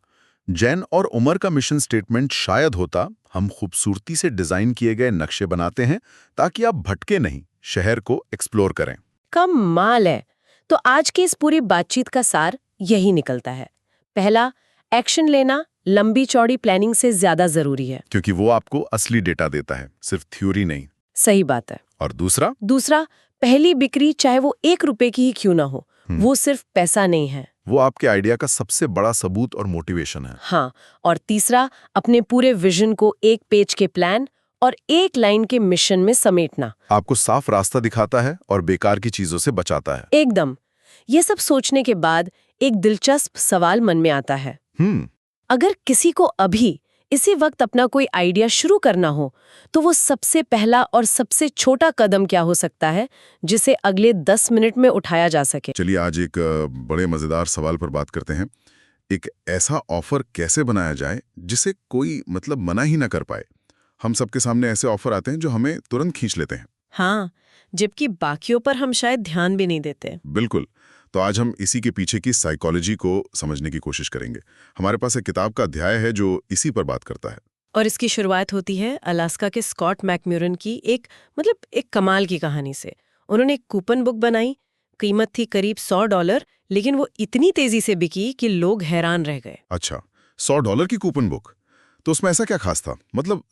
जैन और उमर का मिशन स्टेटमेंट शायद होता, हम खूबसूरती से डिजाइन किए गए नक्शे बनाते हैं ताकि आप भटके नहीं, शहर को एक्सप्लोर करें। कमाल है। तो आज की इस पूरी बातचीत का सार यही निकलता है। पहला, एक्शन लेना लंबी चौड़ी प्लानिंग से ज्यादा जरूरी है, क्योंकि वो आपको असली डेटा देता है, सिर्फ थ्योरी नहीं। सही बात है। और दूसरा, पहली बिक्री चाहे वो ₹1 की ही क्यों ना हो, वो सिर्फ पैसा नहीं है, वो आपके आइडिया का सबसे बड़ा सबूत और मोटिवेशन है। हाँ, और तीसरा, अपने पूरे विजन को एक पेज के प्लान और एक लाइन के मिशन में समेटना। आपको साफ रास्ता दिखाता है और बेकार की चीजों से बचाता है। एकदम। ये सब सोचने के बाद एक दिलचस्प सवाल मन में आता है। अगर किसी को अभी इसी वक्त अपना कोई आइडिया शुरू करना हो तो वो सबसे पहला और सबसे छोटा कदम क्या हो सकता है जिसे अगले 10 मिनट में उठाया जा सके? चलिए आज एक बड़े मजेदार सवाल पर बात करते हैं। एक ऐसा ऑफर कैसे बनाया जाए जिसे कोई मना ही ना कर पाए। हम सबके सामने ऐसे ऑफर आते हैं जो हमें तुरंत खींच लेते हैं। हाँ, जबकि बाकियों पर हम शायद ध्यान भी नहीं देते। बिल्कुल। तो आज हम इसी के पीछे की साइकोलॉजी को समझने की कोशिश करेंगे। हमारे पास एक किताब का अध्याय है जो इसी पर बात करता है। और इसकी शुरुआत होती है अलास्का के स्कॉट मैकम्यूरन की एक कमाल की कहानी से। उन्होंने एक कूपन बुक बनाई, कीमत थी करीब $100, लेकिन वो इतनी तेजी से बिकी कि लोग हैरान रह गए। अच्छा, $100 की कूपन बुक? तो उसमें ऐसा क्या खास था?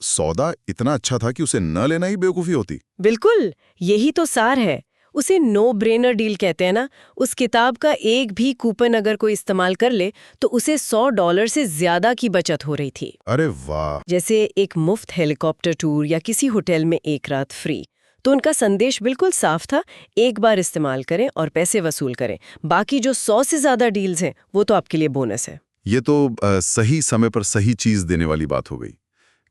सौदा इतना अच्छा था कि उसे न लेना ही बेवकूफी होती। बिल्कुल, यही तो सार है। उसे नो ब्रेनर डील कहते हैं ना। उस किताब का एक भी कूपन अगर कोई इस्तेमाल कर ले तो उसे $100 से ज्यादा की बचत हो रही थी। अरे वाह! जैसे एक मुफ्त हेलीकॉप्टर टूर या किसी होटल में एक रात फ्री। तो उनका संदेश बिल्कुल साफ था, एक बार इस्तेमाल करें और पैसे वसूल करें। बाकी जो 100 से ज्यादा डील्स हैं वो तो आपके लिए बोनस है। ये तो सही समय पर सही चीज देने वाली बात हो गई।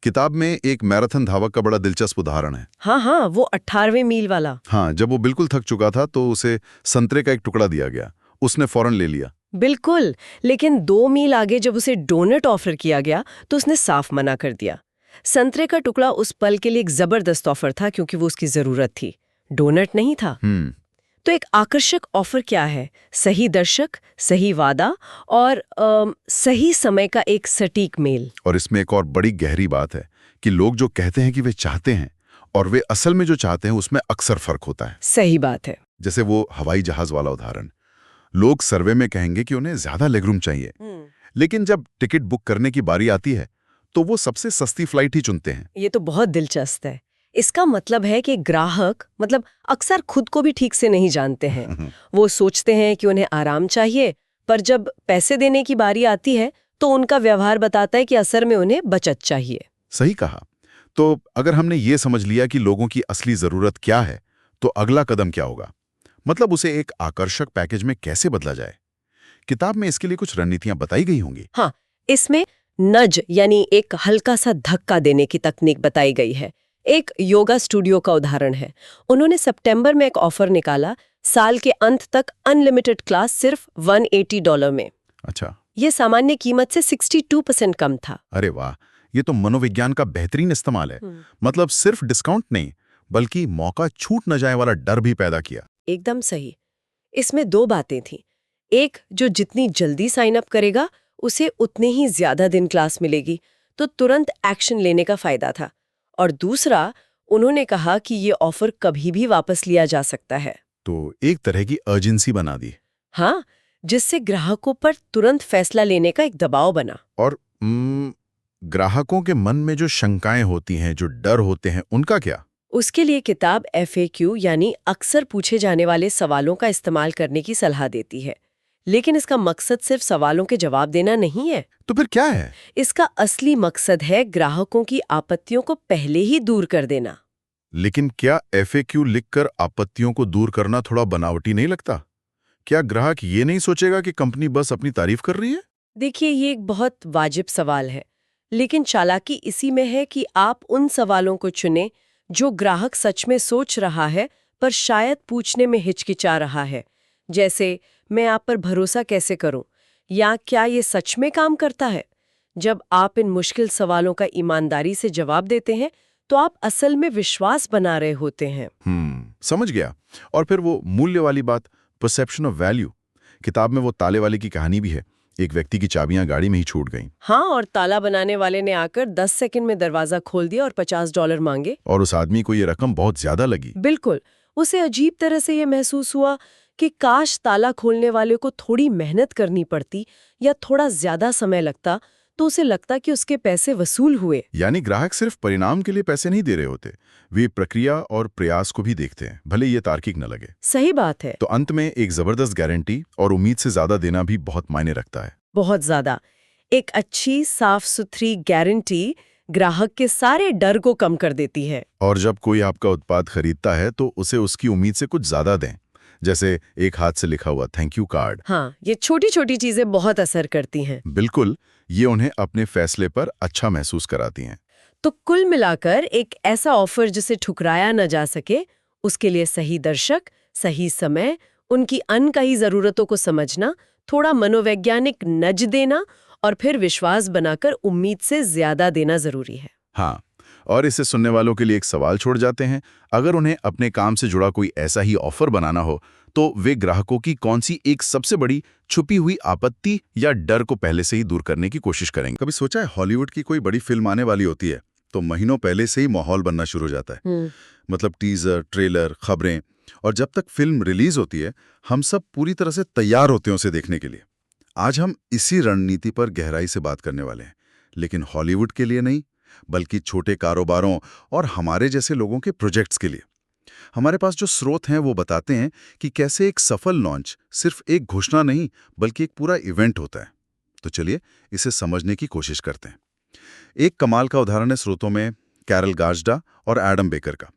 किताब में एक मैराथन धावक का बड़ा दिलचस्प उदाहरण है। हाँ, वो 18वें मील वाला। हाँ, जब वो बिल्कुल थक चुका था तो उसे संतरे का एक टुकड़ा दिया गया। उसने फौरन ले लिया। बिल्कुल, लेकिन 2 मील आगे जब उसे डोनट ऑफर किया गया तो उसने साफ मना कर दिया। संतरे का टुकड़ा उस पल के लिए एक जबरदस्त ऑफर था क्योंकि वो उसकी जरूरत थी, डोनट नहीं था। तो एक आकर्षक ऑफर क्या है? सही दर्शक, सही वादा और सही समय का एक सटीक मेल। और इसमें एक और बड़ी गहरी बात है कि लोग जो कहते हैं कि वे चाहते हैं और वे असल में जो चाहते हैं उसमें अक्सर फर्क होता है। सही बात है। जैसे वो हवाई जहाज वाला उदाहरण। लोग सर्वे में कहेंगे कि उन्हें ज्यादा लेगरूम चाहिए, लेकिन जब टिकट बुक करने की बारी आती है तो वो सबसे सस्ती फ्लाइट ही चुनते हैं। ये तो बहुत दिलचस्प है। इसका मतलब है कि ग्राहक अक्सर खुद को भी ठीक से नहीं जानते हैं। वो सोचते हैं कि उन्हें आराम चाहिए, पर जब पैसे देने की बारी आती है तो उनका व्यवहार बताता है कि असल में उन्हें बचत चाहिए। सही कहा। तो अगर हमने ये समझ लिया कि लोगों की असली जरूरत क्या है, तो अगला कदम क्या होगा? उसे एक आकर्षक पैकेज में कैसे बदला जाए? किताब में इसके लिए कुछ रणनीतियां बताई गई होंगी। हाँ, इसमें नज यानी एक हल्का सा धक्का देने की तकनीक बताई गई है। एक योगा स्टूडियो का उदाहरण है। उन्होंने सितंबर में एक ऑफर निकाला, साल के अंत तक अनलिमिटेड क्लास सिर्फ $180 में। अच्छा, ये सामान्य कीमत से 62% कम था। अरे वाह, ये तो मनोविज्ञान का बेहतरीन इस्तेमाल है। सिर्फ डिस्काउंट नहीं, बल्कि मौका छूट न जाए वाला डर भी पैदा किया। एकदम सही। इसमें 2 बातें थीं। एक, जो जितनी जल्दी साइन अप करेगा उसे उतने ही ज्यादा दिन क्लास मिलेगी, तो तुरंत एक्शन लेने का फायदा था। और दूसरा, उन्होंने कहा कि ये ऑफर कभी भी वापस लिया जा सकता है। तो एक तरह की अर्जेंसी बना दी। हाँ, जिससे ग्राहकों पर तुरंत फैसला लेने का एक दबाव बना। और ग्राहकों के मन में जो शंकाएं होती हैं, जो डर होते हैं, उनका क्या? उसके लिए किताब FAQ यानी अक्सर पूछे जाने वाले सवालों का इस्तेमाल करने की सलाह देती है। लेकिन इसका मकसद सिर्फ सवालों के जवाब देना नहीं है। तो फिर क्या है? इसका असली मकसद है ग्राहकों की आपत्तियों को पहले ही दूर कर देना। लेकिन क्या FAQ लिखकर आपत्तियों को दूर करना थोड़ा बनावटी नहीं लगता? क्या ग्राहक ये नहीं सोचेगा कि कंपनी बस अपनी तारीफ कर रही है? देखिए, ये एक बहुत वाजिब सवाल है, लेकिन चालाकी इसी में है कि आप उन सवालों को चुनें जो ग्राहक सच में सोच रहा है पर शायद पूछने में हिचकिचा रहा है। जैसे, मैं आप पर भरोसा कैसे करूं? या क्या ये सच में काम करता है? जब आप इन मुश्किल सवालों का ईमानदारी से जवाब देते हैं तो आप असल में विश्वास बना रहे होते हैं। समझ गया। और फिर वो मूल्य वाली बात, परसेप्शन ऑफ वैल्यू। किताब में वो ताले वाले की कहानी भी है। एक व्यक्ति की चाबियां गाड़ी में ही छूट गईं। हाँ, और ताला बनाने वाले ने आकर 10 सेकंड में दरवाजा खोल दिया और $50 मांगे। और उस आदमी को ये रकम बहुत ज्यादा लगी। बिल्कुल। उसे अजीब तरह से ये महसूस हुआ कि काश ताला खोलने वाले को थोड़ी मेहनत करनी पड़ती या थोड़ा ज्यादा समय लगता तो उसे लगता कि उसके पैसे वसूल हुए। यानी ग्राहक सिर्फ परिणाम के लिए पैसे नहीं दे रहे होते, वे प्रक्रिया और प्रयास को भी देखते हैं, भले ये तार्किक न लगे। सही बात है। तो अंत में एक जबरदस्त गारंटी और उम्मीद से ज्यादा देना भी बहुत मायने रखता है। बहुत ज्यादा। एक अच्छी साफ सुथरी गारंटी ग्राहक के सारे डर को कम कर देती है। और जब कोई आपका उत्पाद खरीदता है तो उसे उसकी उम्मीद से कुछ ज्यादा दें, जैसे एक हाथ से लिखा हुआ थैंक यू कार्ड। हाँ, ये छोटी छोटी चीजें बहुत असर करती हैं। बिल्कुल, ये उन्हें अपने फैसले पर अच्छा महसूस कराती हैं। तो कुल मिलाकर एक ऐसा ऑफर जिसे ठुकराया न जा सके, उसके लिए सही दर्शक, सही समय, उनकी अनकही जरूरतों को समझना, थोड़ा मनोवैज्ञानिक नज देना और फिर विश्वास बनाकर उम्मीद से ज्यादा देना जरूरी है। हाँ, और इसे सुनने वालों के लिए एक सवाल छोड़ जाते हैं। अगर उन्हें अपने काम से जुड़ा कोई ऐसा ही ऑफर बनाना हो तो वे ग्राहकों की कौन सी एक सबसे बड़ी छुपी हुई आपत्ति या डर को पहले से ही दूर करने की कोशिश करेंगे? कभी सोचा है, हॉलीवुड की कोई बड़ी फिल्म आने वाली होती है तो महीनों पहले से ही माहौल बनना शुरू हो जाता है। मतलब टीजर, ट्रेलर, खबरें, और जब तक फिल्म रिलीज होती है हम सब पूरी तरह से तैयार होते हैं उसे देखने के लिए। आज हम इसी रणनीति पर गहराई से बात करने वाले हैं, लेकिन हॉलीवुड के लिए नहीं, बल्कि छोटे कारोबारों और हमारे जैसे लोगों के प्रोजेक्ट्स के लिए। हमारे पास जो स्रोत हैं वो बताते हैं कि कैसे एक सफल लॉन्च सिर्फ एक घोषणा नहीं बल्कि एक पूरा इवेंट होता है। तो चलिए इसे समझने की कोशिश करते हैं। एक कमाल का उदाहरण है स्रोतों में कैरल गाजडा और एडम बेकर का।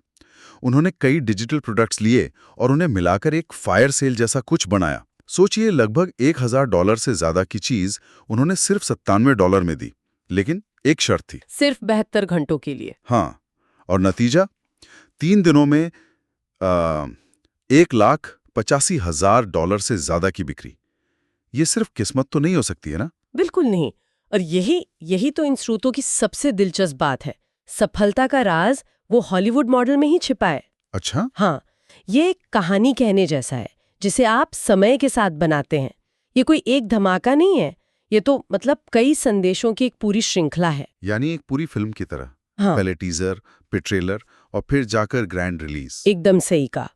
उन्होंने कई डिजिटल प्रोडक्ट्स लिए और उन्हें मिलाकर एक फायर सेल जैसा कुछ बनाया। सोचिए, लगभग $1000 से ज्यादा की चीज उन्होंने सिर्फ $97 में दी, लेकिन एक शर्त थी, सिर्फ 72 घंटों के लिए। हाँ, और नतीजा 3 दिनों में $1,85,000 से ज्यादा की बिक्री। ये सिर्फ किस्मत तो नहीं हो सकती है ना? बिल्कुल नहीं। और यही तो इन स्रोतों की सबसे दिलचस्प बात है। सफलता का राज वो हॉलीवुड मॉडल में ही छिपा है। अच्छा, हाँ, ये एक कहानी कहने जैसा है जिसे आप समय के साथ बनाते हैं। ये कोई एक धमाका नहीं है, ये तो मतलब कई संदेशों की एक पूरी श्रृंखला है। यानी एक पूरी फिल्म की तरह। हाँ, पहले टीजर, फिर ट्रेलर और फिर जाकर ग्रैंड रिलीज। एकदम सही कहा।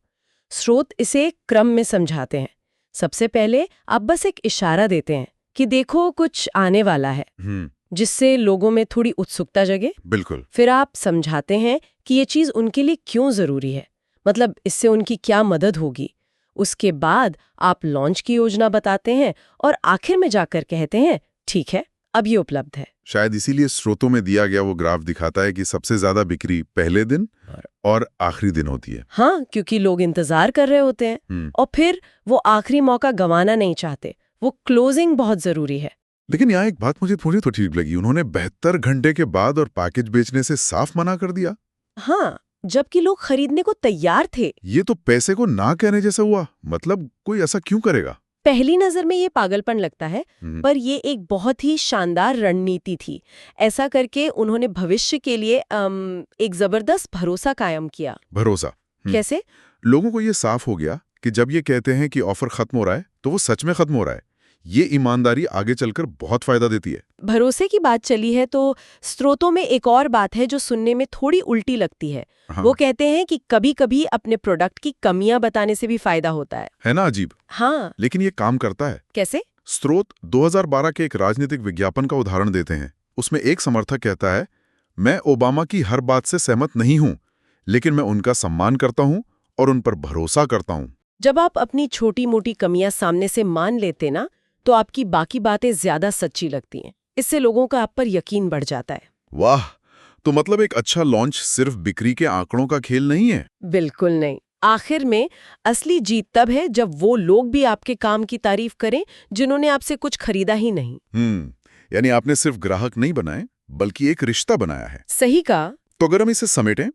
स्रोत इसे एक क्रम में समझाते हैं। सबसे पहले आप बस एक इशारा देते हैं कि देखो कुछ आने वाला है, जिससे लोगों में थोड़ी उत्सुकता जगे। बिल्कुल। फिर आप समझाते हैं कि ये चीज उनके लिए क्यों जरूरी है, मतलब इससे उनकी क्या मदद होगी। उसके बाद आप लॉन्च की योजना बताते हैं और आखिर में जाकर कहते हैं ठीक है, अब ये उपलब्ध है। शायद इसीलिए स्रोतों में दिया गया वो ग्राफ दिखाता है कि सबसे ज्यादा बिक्री पहले दिन और आखिरी दिन होती है। हाँ, क्योंकि लोग इंतजार कर रहे होते हैं और फिर वो आखिरी मौका गंवाना नहीं चाहते। वो क्लोजिंग बहुत जरूरी है। लेकिन यहाँ एक बात मुझे थोड़ी तो ठीक लगी, उन्होंने 72 घंटे के बाद और पैकेज बेचने से साफ मना कर दिया। हाँ, जबकि लोग खरीदने को तैयार थे। ये तो पैसे को ना कहने जैसा हुआ। मतलब कोई ऐसा क्यों करेगा? पहली नजर में ये पागलपन लगता है, पर ये एक बहुत ही शानदार रणनीति थी। ऐसा करके उन्होंने भविष्य के लिए एक जबरदस्त भरोसा कायम किया। भरोसा कैसे? लोगों को ये साफ हो गया कि जब ये कहते हैं कि ऑफर खत्म हो रहा है तो वो सच में खत्म हो रहा है। ये ईमानदारी आगे चलकर बहुत फायदा देती है। भरोसे की बात चली है तो स्रोतों में एक और बात है जो सुनने में थोड़ी उल्टी लगती है। हाँ। वो कहते हैं कि कभी-कभी अपने प्रोडक्ट की कमियां बताने से भी फायदा होता है ना अजीब? हाँ, लेकिन ये काम करता है। कैसे? स्रोत 2012 के एक राजनीतिक विज्ञापन का उदाहरण देते हैं। उसमें एक समर्थक कहता है, मैं ओबामा की हर बात से सहमत नहीं हूं, लेकिन मैं उनका सम्मान करता हूं और उन पर भरोसा करता हूं। जब आप अपनी छोटी मोटी कमियां सामने से मान लेते ना, तो आपकी बाकी बातें ज्यादा सच्ची लगती हैं। इससे लोगों का आप पर यकीन बढ़ जाता है। वाह, तो मतलब एक अच्छा लॉन्च सिर्फ बिक्री के आंकड़ों का खेल नहीं है। बिल्कुल नहीं। आखिर में असली जीत तब है जब वो लोग भी आपके काम की तारीफ करें जिन्होंने आपसे कुछ खरीदा ही नहीं। यानी आपने सिर्फ ग्राहक नहीं बनाए बल्कि एक रिश्ता बनाया है। सही कहा। तो अगर हम इसे समेटें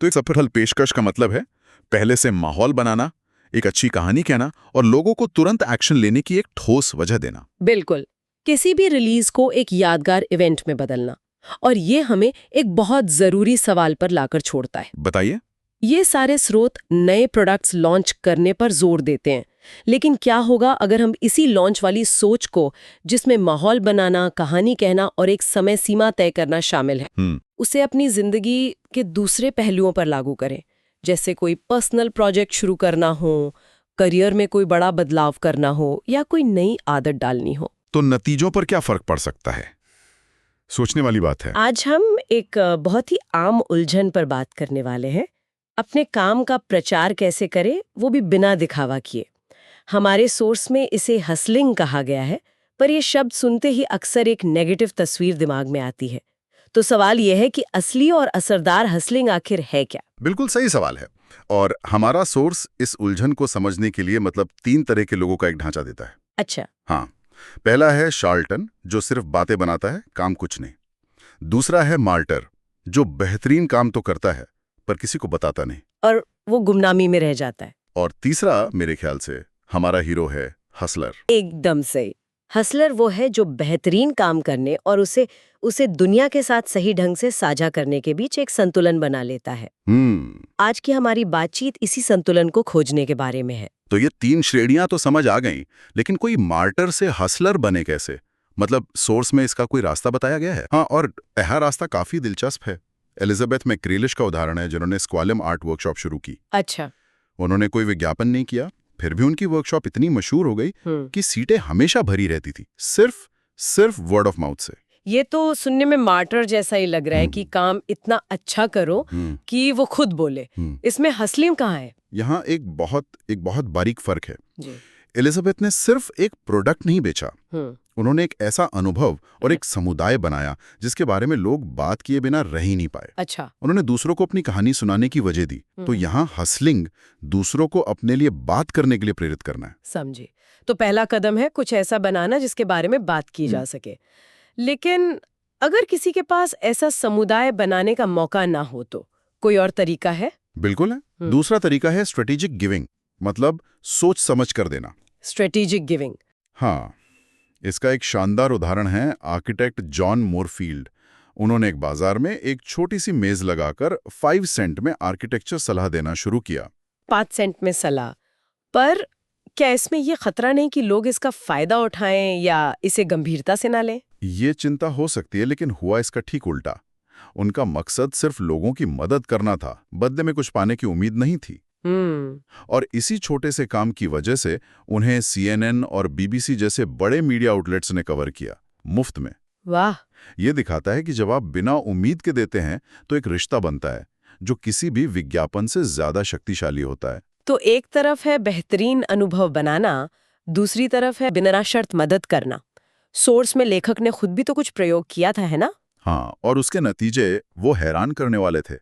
तो एक सफल पेशकश का मतलब है पहले से माहौल बनाना, एक अच्छी कहानी कहना और लोगों को तुरंत एक्शन लेने की एक ठोस वजह देना। बिल्कुल, किसी भी रिलीज को एक यादगार इवेंट में बदलना। और ये हमें एक बहुत जरूरी सवाल पर लाकर छोड़ता है। बताइए। ये सारे स्रोत नए प्रोडक्ट्स लॉन्च करने पर जोर देते हैं, लेकिन क्या होगा अगर हम इसी लॉन्च वाली सोच को, जिसमें माहौल बनाना, कहानी कहना और एक समय सीमा तय करना शामिल है, उसे अपनी जिंदगी के दूसरे पहलुओं पर लागू करें, जैसे कोई पर्सनल प्रोजेक्ट शुरू करना हो, करियर में कोई बड़ा बदलाव करना हो या कोई नई आदत डालनी हो। तो नतीजों पर क्या फर्क पड़ सकता है? सोचने वाली बात है। आज हम एक बहुत ही आम उलझन पर बात करने वाले हैं। अपने काम का प्रचार कैसे करें, वो भी बिना दिखावा किए। हमारे सोर्स में इसे हसलिंग कहा गया है, पर यह शब्द सुनते ही अक्सर एक नेगेटिव तस्वीर दिमाग में आती है। तो सवाल यह है कि असली और असरदार हसलिंग आखिर है क्या? बिल्कुल सही सवाल है। और हमारा सोर्स इस उलझन को समझने के लिए मतलब 3 तरह के लोगों का एक ढांचा देता है। अच्छा। हाँ, पहला है शार्लटन, जो सिर्फ बातें बनाता है, काम कुछ नहीं। दूसरा है मार्टर, जो बेहतरीन काम तो करता है पर किसी को बताता नहीं। और वो गुमनामी में रह जाता है। और तीसरा मेरे ख्याल से हमारा हीरो है हसलर। एकदम सही। हसलर वो है जो बेहतरीन काम करने और उसे दुनिया के साथ सही ढंग से साझा करने के बीच एक संतुलन बना लेता है। आज की हमारी बातचीत इसी संतुलन को खोजने के बारे में है। तो ये 3 श्रेणियां तो समझ आ गईं, लेकिन कोई मार्टर से हसलर बने कैसे? मतलब सोर्स में इसका कोई रास्ता बताया गया है? हाँ, और यह रास्ता काफी दिलचस्प है। एलिजाबेथ मैक्रीलिश का उदाहरण है, जिन्होंने स्क्वालम आर्ट वर्कशॉप शुरू की। अच्छा। उन्होंने कोई विज्ञापन नहीं किया, फिर भी उनकी वर्कशॉप इतनी मशहूर हो गई कि सीटें हमेशा भरी रहती थी, सिर्फ वर्ड ऑफ माउथ से। ये तो सुनने में मार्टर जैसा ही लग रहा है कि काम इतना अच्छा करो कि वो खुद बोले। इसमें हसलिम कहाँ है? यहाँ एक बहुत बारीक फर्क है। जी। एलिजाबेथ ने सिर्फ एक प्रोडक्ट नहीं बेचा, उन्होंने एक ऐसा अनुभव और एक समुदाय बनाया जिसके बारे में लोग बात किए बिना रह ही नहीं पाए। अच्छा। उन्होंने दूसरों को अपनी कहानी सुनाने की वजह दी। तो यहाँ हसलिंग दूसरों को अपने लिए बात करने के लिए प्रेरित करना है। समझे। तो पहला कदम है कुछ ऐसा बनाना जिसके बारे में बात की जा सके। लेकिन अगर किसी के पास ऐसा समुदाय बनाने का मौका ना हो तो कोई और तरीका है? बिल्कुल है। दूसरा तरीका है स्ट्रेटेजिक गिविंग, मतलब सोच समझ कर देना। Strategic giving. हाँ, इसका एक शानदार उदाहरण है आर्किटेक्ट जॉन मोरफील्ड। उन्होंने एक बाजार में एक छोटी सी मेज लगाकर 5 सेंट में आर्किटेक्चर सलाह देना शुरू किया। 5 सेंट में सलाह। पर क्या इसमें ये खतरा नहीं कि लोग इसका फायदा उठाएं या इसे गंभीरता से ना लें? ये चिंता हो सकती है, लेकिन हुआ इसका ठीक उल्टा। उनका मकसद सिर्फ लोगों की मदद करना था, बदले में कुछ पाने की उम्मीद नहीं थी। और इसी छोटे से काम की वजह से उन्हें CNN और BBC जैसे बड़े मीडिया आउटलेट्स ने कवर किया, मुफ्त में। वाह! ये दिखाता है कि जब आप बिना उम्मीद के देते हैं तो एक रिश्ता बनता है जो किसी भी विज्ञापन से ज्यादा शक्तिशाली होता है। तो एक तरफ है बेहतरीन अनुभव बनाना, दूसरी तरफ है बिना शर्त मदद करना। सोर्स में लेखक ने खुद भी तो कुछ प्रयोग किया था, है ना? हाँ, और उसके नतीजे वो हैरान करने वाले थे।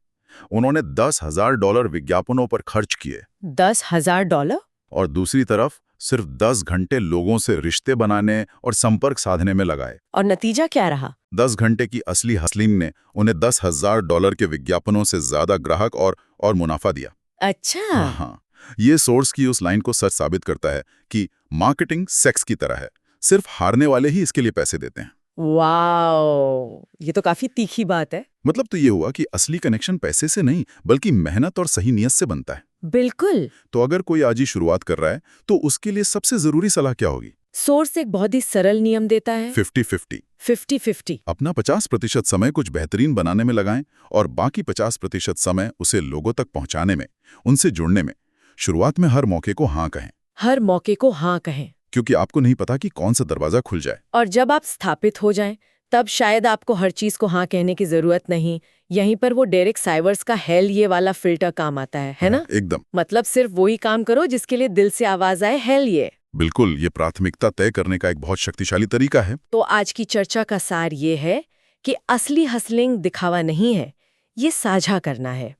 उन्होंने $10,000 विज्ञापनों पर खर्च किए। $10,000? और दूसरी तरफ सिर्फ 10 घंटे लोगों से रिश्ते बनाने और संपर्क साधने में लगाए। और नतीजा क्या रहा? 10 घंटे की असली हसलिंग ने उन्हें $10,000 के विज्ञापनों से ज्यादा ग्राहक और मुनाफा दिया। अच्छा। हाँ, ये सोर्स की उस लाइन को सच साबित करता है कि मार्केटिंग सेक्स की तरह है, सिर्फ हारने वाले ही इसके लिए पैसे देते हैं। वाओ, ये तो काफी तीखी बात है। मतलब तो ये हुआ कि असली कनेक्शन पैसे से नहीं बल्कि मेहनत और सही नियत से बनता है। बिल्कुल। तो अगर कोई आज ही शुरुआत कर रहा है तो उसके लिए सबसे जरूरी सलाह क्या होगी? सोर्स एक बहुत ही सरल नियम देता है, 50-50। 50-50। अपना 50% समय कुछ बेहतरीन बनाने में लगाएं और बाकी 50% समय उसे लोगों तक पहुंचाने में, उनसे जुड़ने में। शुरुआत में हर मौके को हाँ कहें। हर मौके को हाँ कहें, क्योंकि आपको नहीं पता कि कौन सा दरवाजा खुल जाए। और जब आप स्थापित हो जाएं, तब शायद आपको हर चीज को हाँ कहने की जरूरत नहीं। यहीं पर वो डेरेक साइवर्स का हेल ये वाला फिल्टर काम आता है ना? एकदम। मतलब सिर्फ वही काम करो जिसके लिए दिल से आवाज आए, हेल ये। बिल्कुल, ये प्राथमिकता तय करने का एक बहुत शक्तिशाली तरीका है। तो आज की चर्चा का सार ये है कि असली हसलिंग दिखावा नहीं है, ये साझा करना है।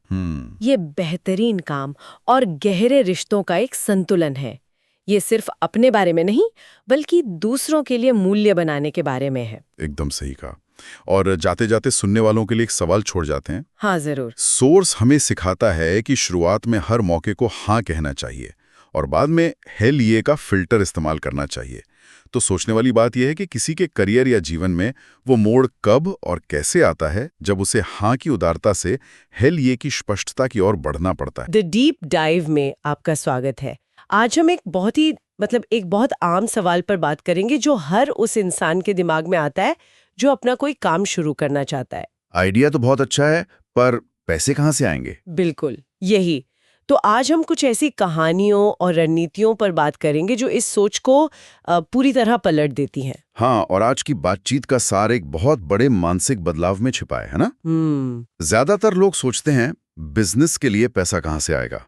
ये बेहतरीन काम और गहरे रिश्तों का एक संतुलन है। ये सिर्फ अपने बारे में नहीं बल्कि दूसरों के लिए मूल्य बनाने के बारे में है। एकदम सही कहा। और जाते जाते सुनने वालों के लिए एक सवाल छोड़ जाते हैं। हाँ, जरूर। सोर्स हमें सिखाता है कि शुरुआत में हर मौके को हाँ कहना चाहिए और बाद में हेल ये का फिल्टर इस्तेमाल करना चाहिए। तो सोचने वाली बात यह है कि किसी के करियर या जीवन में वो मोड़ कब और कैसे आता है जब उसे हाँ की उदारता से हेल ये की स्पष्टता की ओर बढ़ना पड़ता है। द डीप डाइव में आपका स्वागत है। आज हम एक बहुत आम सवाल पर बात करेंगे जो हर उस इंसान के दिमाग में आता है जो अपना कोई काम शुरू करना चाहता है। आइडिया तो बहुत अच्छा है, पर पैसे कहाँ से आएंगे? बिल्कुल यही। तो आज हम कुछ ऐसी कहानियों और रणनीतियों पर बात करेंगे जो इस सोच को पूरी तरह पलट देती हैं। हाँ, और आज की बातचीत का सार एक बहुत बड़े मानसिक बदलाव में छिपा है ना? ज्यादातर लोग सोचते हैं बिजनेस के लिए पैसा कहाँ से आएगा,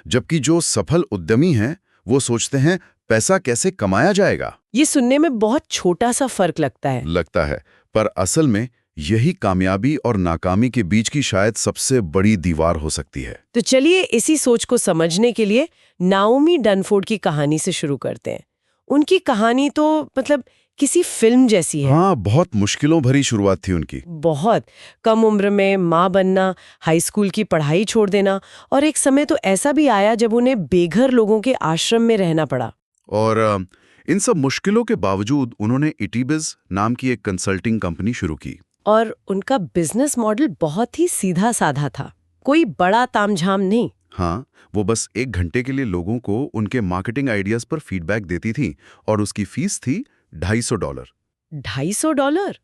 जबकि जो सफल उद्यमी हैं वो सोचते हैं पैसा कैसे कमाया जाएगा। ये सुनने में बहुत छोटा सा फर्क लगता है, पर असल में यही कामयाबी और नाकामी के बीच की शायद सबसे बड़ी दीवार हो सकती है। तो चलिए इसी सोच को समझने के लिए नाओमी डनफोर्ड की कहानी से शुरू करते हैं। उनकी कहानी तो मतलब किसी फिल्म जैसी है। हाँ, बहुत मुश्किलों भरी शुरुआत थी उनकी। बहुत कम उम्र में माँ बनना, हाई स्कूल की पढ़ाई छोड़ देना, और एक समय तो ऐसा भी आया जब उन्हें बेघर लोगों के आश्रम में रहना पड़ा। और इन सब मुश्किलों के बावजूद उन्होंने इटीबिज नाम की एक कंसल्टिंग कंपनी शुरू की। और उनका बिजनेस मॉडल बहुत ही सीधा साधा था, कोई बड़ा तामझाम नहीं। हाँ, वो बस 1 घंटे के लिए लोगों को उनके मार्केटिंग आइडियाज पर फीडबैक देती थी और उसकी फीस थी $250। $250?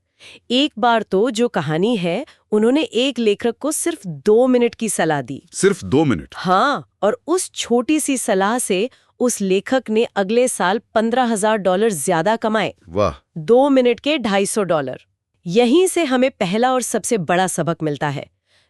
एक बार तो जो कहानी है, उन्होंने एक लेखक को सिर्फ 2 मिनट की सलाह दी। सिर्फ 2 मिनट? हाँ, और उस छोटी सी सलाह से उस लेखक ने अगले साल $15,000 ज्यादा कमाए। वाह! 2 मिनट के $250। यहीं से हमें पहला और सबसे बड़ा सबक मिलता है।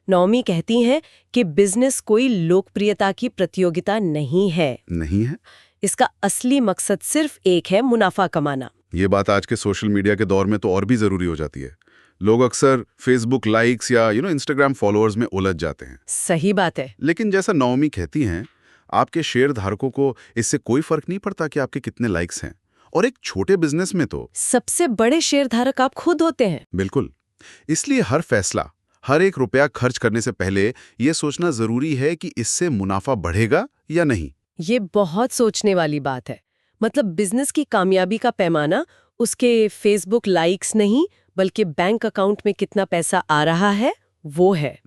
नौमी कहती हैं कि बिजनेस कोई लोकप्रियता की प्रतियोगिता नहीं है। नहीं है? इसका असली मकसद सिर्फ एक है, मुनाफा कमाना। ये बात आज के सोशल मीडिया के दौर में तो और भी जरूरी हो जाती है। लोग अक्सर फेसबुक लाइक्स या इंस्टाग्राम फॉलोअर्स में उलझ जाते हैं। सही बात है। लेकिन जैसा नौमी कहती हैं, आपके शेयर धारकों को इससे कोई फर्क नहीं पड़ता कि आपके कितने लाइक्स हैं। और एक छोटे बिजनेस में तो सबसे बड़े शेयरधारक आप खुद होते हैं। बिल्कुल। इसलिए हर फैसला, हर एक रुपया खर्च करने से पहले ये सोचना जरूरी है कि इससे मुनाफा बढ़ेगा या नहीं। ये बहुत सोचने वाली बात है। मतलब बिजनेस की कामयाबी का पैमाना उसके फेसबुक लाइक्स नहीं, बल्कि बैंक अकाउंट में कितना पैसा आ रहा है, वो है।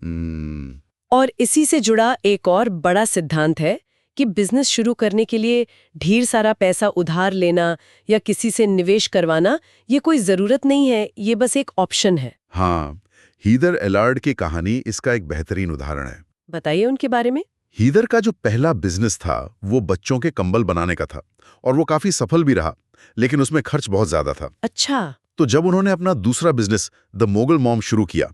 और इसी से जुड़ा एक और बड़ा सिद्धांत है कि बिजनेस शुरू करने के लिए ढेर सारा पैसा उधार लेना या किसी से निवेश करवाना, ये कोई जरूरत नहीं है, ये बस एक ऑप्शन है। हाँ, हीदर एलार्ड की कहानी इसका एक बेहतरीन उदाहरण है। बताइए उनके बारे में। हीदर का जो पहला बिजनेस था वो बच्चों के कंबल बनाने का था और वो काफी सफल भी रहा, लेकिन उसमें खर्च बहुत ज्यादा था। अच्छा। तो जब उन्होंने अपना दूसरा बिजनेस द मोगल मॉम शुरू किया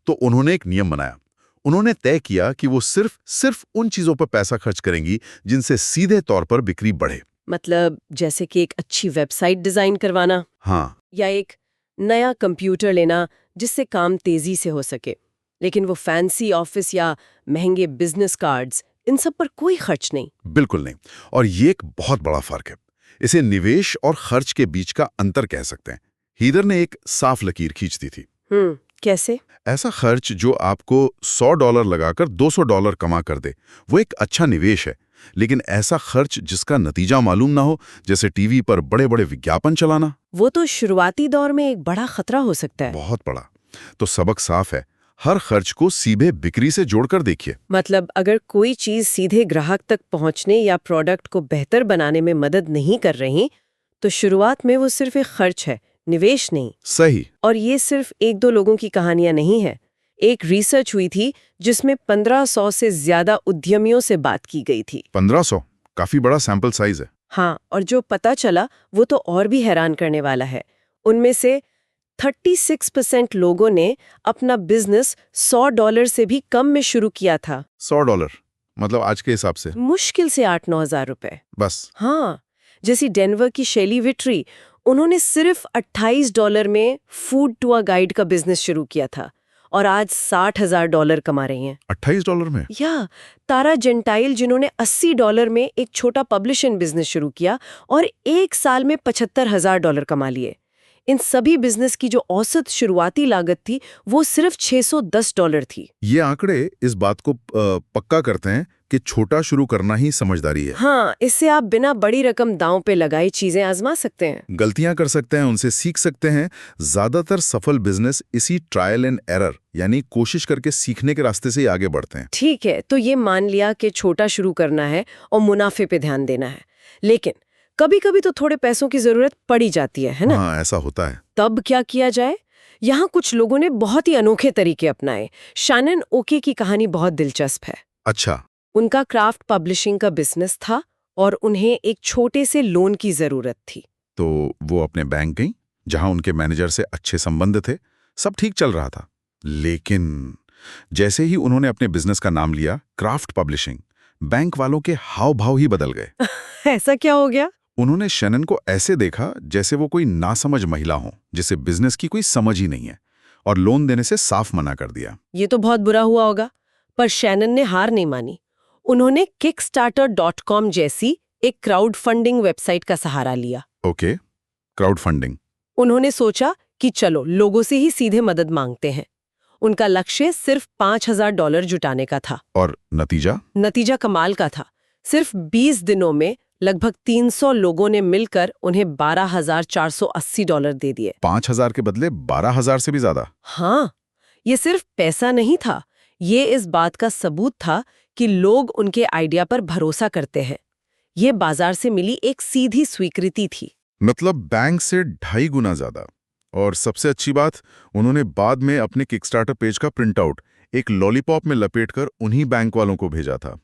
तो उन्होंने एक नियम बनाया। उन्होंने तय किया कि वो सिर्फ उन चीजों पर पैसा खर्च करेंगी जिनसे सीधे तौर पर बिक्री बढ़े। मतलब जैसे कि एक अच्छी वेबसाइट डिजाइन करवाना। हाँ, या एक नया कंप्यूटर लेना जिससे काम तेजी से हो सके। लेकिन वो फैंसी ऑफिस या महंगे बिजनेस कार्ड्स, इन सब पर कोई खर्च नहीं। बिल्कुल नहीं। और ये एक बहुत बड़ा फर्क है। इसे निवेश और खर्च के बीच का अंतर कह सकते हैं। हीदर ने एक साफ लकीर खींच दी थी। कैसे? ऐसा खर्च जो आपको $100 लगाकर $200 कमा कर दे, वो एक अच्छा निवेश है। लेकिन ऐसा खर्च जिसका नतीजा मालूम ना हो, जैसे टीवी पर बड़े बड़े विज्ञापन चलाना, वो तो शुरुआती दौर में एक बड़ा खतरा हो सकता है। बहुत बड़ा। तो सबक साफ है, हर खर्च को सीधे बिक्री से जोड़कर देखिए। मतलब अगर कोई चीज सीधे ग्राहक तक पहुंचने या प्रोडक्ट को बेहतर बनाने में मदद नहीं कर रही, तो शुरुआत में वो सिर्फ एक खर्च है, निवेश नहीं। सही। और ये सिर्फ 1-2 लोगों की कहानियां नहीं है। एक रिसर्च हुई थी जिसमें 1500 से ज्यादा उद्यमियों से बात की गई थी। 1500 काफी बड़ा सैंपल साइज है। हाँ, और जो पता चला वो तो और भी हैरान करने वाला है। उनमें से 36% लोगों ने अपना बिजनेस $100 से भी कम में शुरू किया था। $100 मतलब आज के हिसाब से मुश्किल से 8-9 हज़ार रुपए। बस। हाँ, जैसी डेनवर की शैली विट्री, उन्होंने सिर्फ $28 में फूड टूर गाइड का बिजनेस शुरू किया था और आज $60,000 कमा रही हैं। $28 में? या तारा जेंटाइल, जिन्होंने $80 में एक छोटा पब्लिशिंग बिजनेस शुरू किया और एक साल में $75,000 कमा लिए। इन सभी बिजनेस की जो औसत शुरुआती लागत थी वो सिर्फ $610 थी। ये आंकड़े इस बात को पक्का करते हैं कि छोटा शुरू करना ही समझदारी है। हाँ, इससे आप बिना बड़ी रकम दांव पे लगाई चीजें आजमा सकते हैं, गलतियां कर सकते हैं, उनसे सीख सकते हैं। ज्यादातर सफल बिजनेस इसी ट्रायल एंड एरर यानी कोशिश करके सीखने के रास्ते से ही आगे बढ़ते हैं। ठीक है, तो ये मान लिया कि छोटा शुरू करना है और मुनाफे पे ध्यान देना है, लेकिन कभी-कभी तो थोड़े पैसों की जरूरत पड़ी जाती है ना? हाँ, ऐसा होता है। तब क्या किया जाए? यहाँ कुछ लोगों ने बहुत ही अनोखे तरीके अपनाए। शैनन ओके की कहानी बहुत दिलचस्प है। अच्छा। उनका क्राफ्ट पब्लिशिंग का बिजनेस था और उन्हें एक छोटे से लोन की जरूरत थी। तो वो अपने बैंक गई, जहां उनके मैनेजर से अच्छे संबंध थे, सब ठीक चल रहा था। लेकिन जैसे ही उन्होंने अपने बिजनेस का नाम लिया, क्राफ्ट पब्लिशिंग, बैंक वालों के हाव भाव ही बदल गए। ऐसा क्या हो गया? उन्होंने शैनन को ऐसे देखा जैसे वो कोई नासमझ महिला हो, जिसे बिजनेस की कोई समझ ही नहीं है। और लोन देने से साफ मना कर दिया। ये तो बहुत बुरा हुआ होगा, पर शैनन ने हार नहीं मानी। उन्होंने kickstarter.com जैसी एक क्राउड फंडिंग वेबसाइट का सहारा लिया। Okay, crowd funding. उन्होंने सोचा कि चलो लोगों से ही सीधे मदद मांगते हैं। उनका लक्ष्य सिर्फ $5,000 जुटाने का था। और नतीजा? नतीजा कमाल का था। सिर्फ 20 दिनों में लगभग 300 लोगों ने मिलकर उन्हें $12,480 दे दिए। 5,000 के बदले 12,000 से भी ज्यादा। हाँ, ये सिर्फ पैसा नहीं था, ये इस बात का सबूत था कि लोग उनके आइडिया पर भरोसा करते हैं। ये बाजार से मिली एक सीधी स्वीकृति थी। मतलब बैंक से 2.5 गुना ज्यादा। और सबसे अच्छी बात, उन्होंने बाद में अपने किकस्टार्टर पेज का प्रिंटआउट एक लॉलीपॉप में लपेटकर उन्हीं बैंक वालों को भेजा था।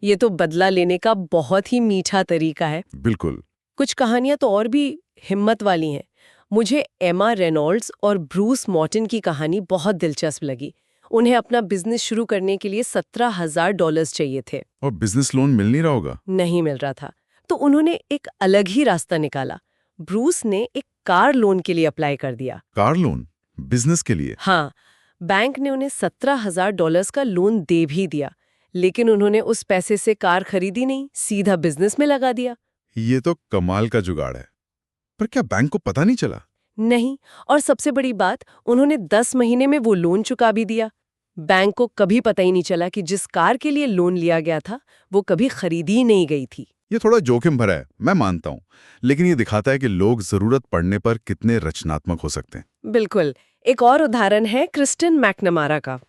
ये तो बदला लेने का बहुत ही मीठा तरीका है। बिल्कुल। कुछ कहानियां तो और भी हिम्मत वाली हैं। मुझे एमा रेनॉल्ड्स और ब्रूस मॉर्टन की कहानी बहुत दिलचस्प लगी। उन्हें अपना बिजनेस शुरू करने के लिए $17,000 चाहिए थे। और बिजनेस लोन मिल नहीं रहा होगा? नहीं मिल रहा था, तो उन्होंने एक अलग ही रास्ता निकाला। ब्रूस ने एक कार लोन के लिए अप्लाई कर दिया। Car loan? बिजनेस के लिए? हाँ, बैंक ने उन्हें $17,000 का लोन दे भी दिया, लेकिन उन्होंने उस पैसे से कार खरीदी नहीं, सीधा बिजनेस में लगा दिया। ये तो कमाल का जुगाड़ है। पर क्या बैंक को पता नहीं चला? नहीं, और सबसे बड़ी बात, उन्होंने 10 महीने में वो लोन चुका भी दिया। बैंक को कभी पता ही नहीं चला कि जिस कार के लिए लोन लिया गया था वो कभी खरीदी ही नहीं गई थी। ये थोड़ा जोखिम भरा है, मैं मानता हूँ, लेकिन ये दिखाता है कि लोग जरूरत पड़ने पर कितने रचनात्मक हो सकते हैं। बिल्कुल। एक और उदाहरण है क्रिस्टिन मैकनमारा का।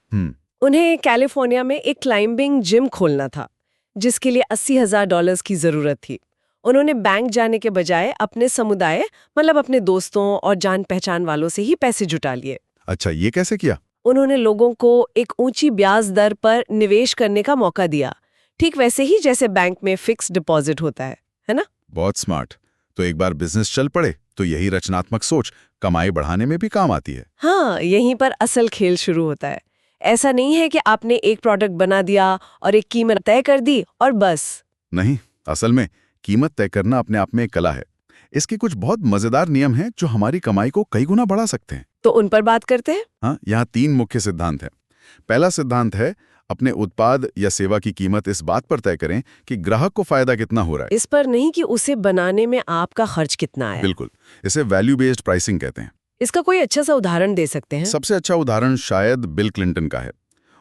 उन्हें कैलिफोर्निया में एक क्लाइंबिंग जिम खोलना था, जिसके लिए $80,000 की जरूरत थी। उन्होंने बैंक जाने के बजाय अपने समुदाय, मतलब अपने दोस्तों और जान पहचान वालों से ही पैसे जुटा लिए। अच्छा, ये कैसे किया? उन्होंने लोगों को एक ऊंची ब्याज दर पर निवेश करने का मौका दिया, ठीक वैसे ही जैसे बैंक में फिक्स डिपॉजिट होता है ना? बहुत स्मार्ट। तो एक बार बिजनेस चल पड़े तो यही रचनात्मक सोच कमाई बढ़ाने में भी काम आती है। हाँ, यहीं पर असल खेल शुरू होता है। ऐसा नहीं है कि आपने एक प्रोडक्ट बना दिया और एक कीमत तय कर दी और बस। नहीं, असल में कीमत तय करना अपने आप में एक कला है। इसके कुछ बहुत मजेदार नियम हैं जो हमारी कमाई को कई गुना बढ़ा सकते हैं। तो उन पर बात करते हैं। हाँ, यहाँ 3 मुख्य सिद्धांत हैं। पहला सिद्धांत है, अपने उत्पाद या सेवा की कीमत इस बात पर तय करें कि ग्राहक को फायदा कितना हो रहा है, इस पर नहीं कि उसे बनाने में आपका खर्च कितना आया। बिल्कुल। इसे वैल्यू बेस्ड प्राइसिंग कहते हैं। इसका कोई अच्छा सा उदाहरण दे सकते हैं? सबसे अच्छा उदाहरण शायद बिल क्लिंटन का है।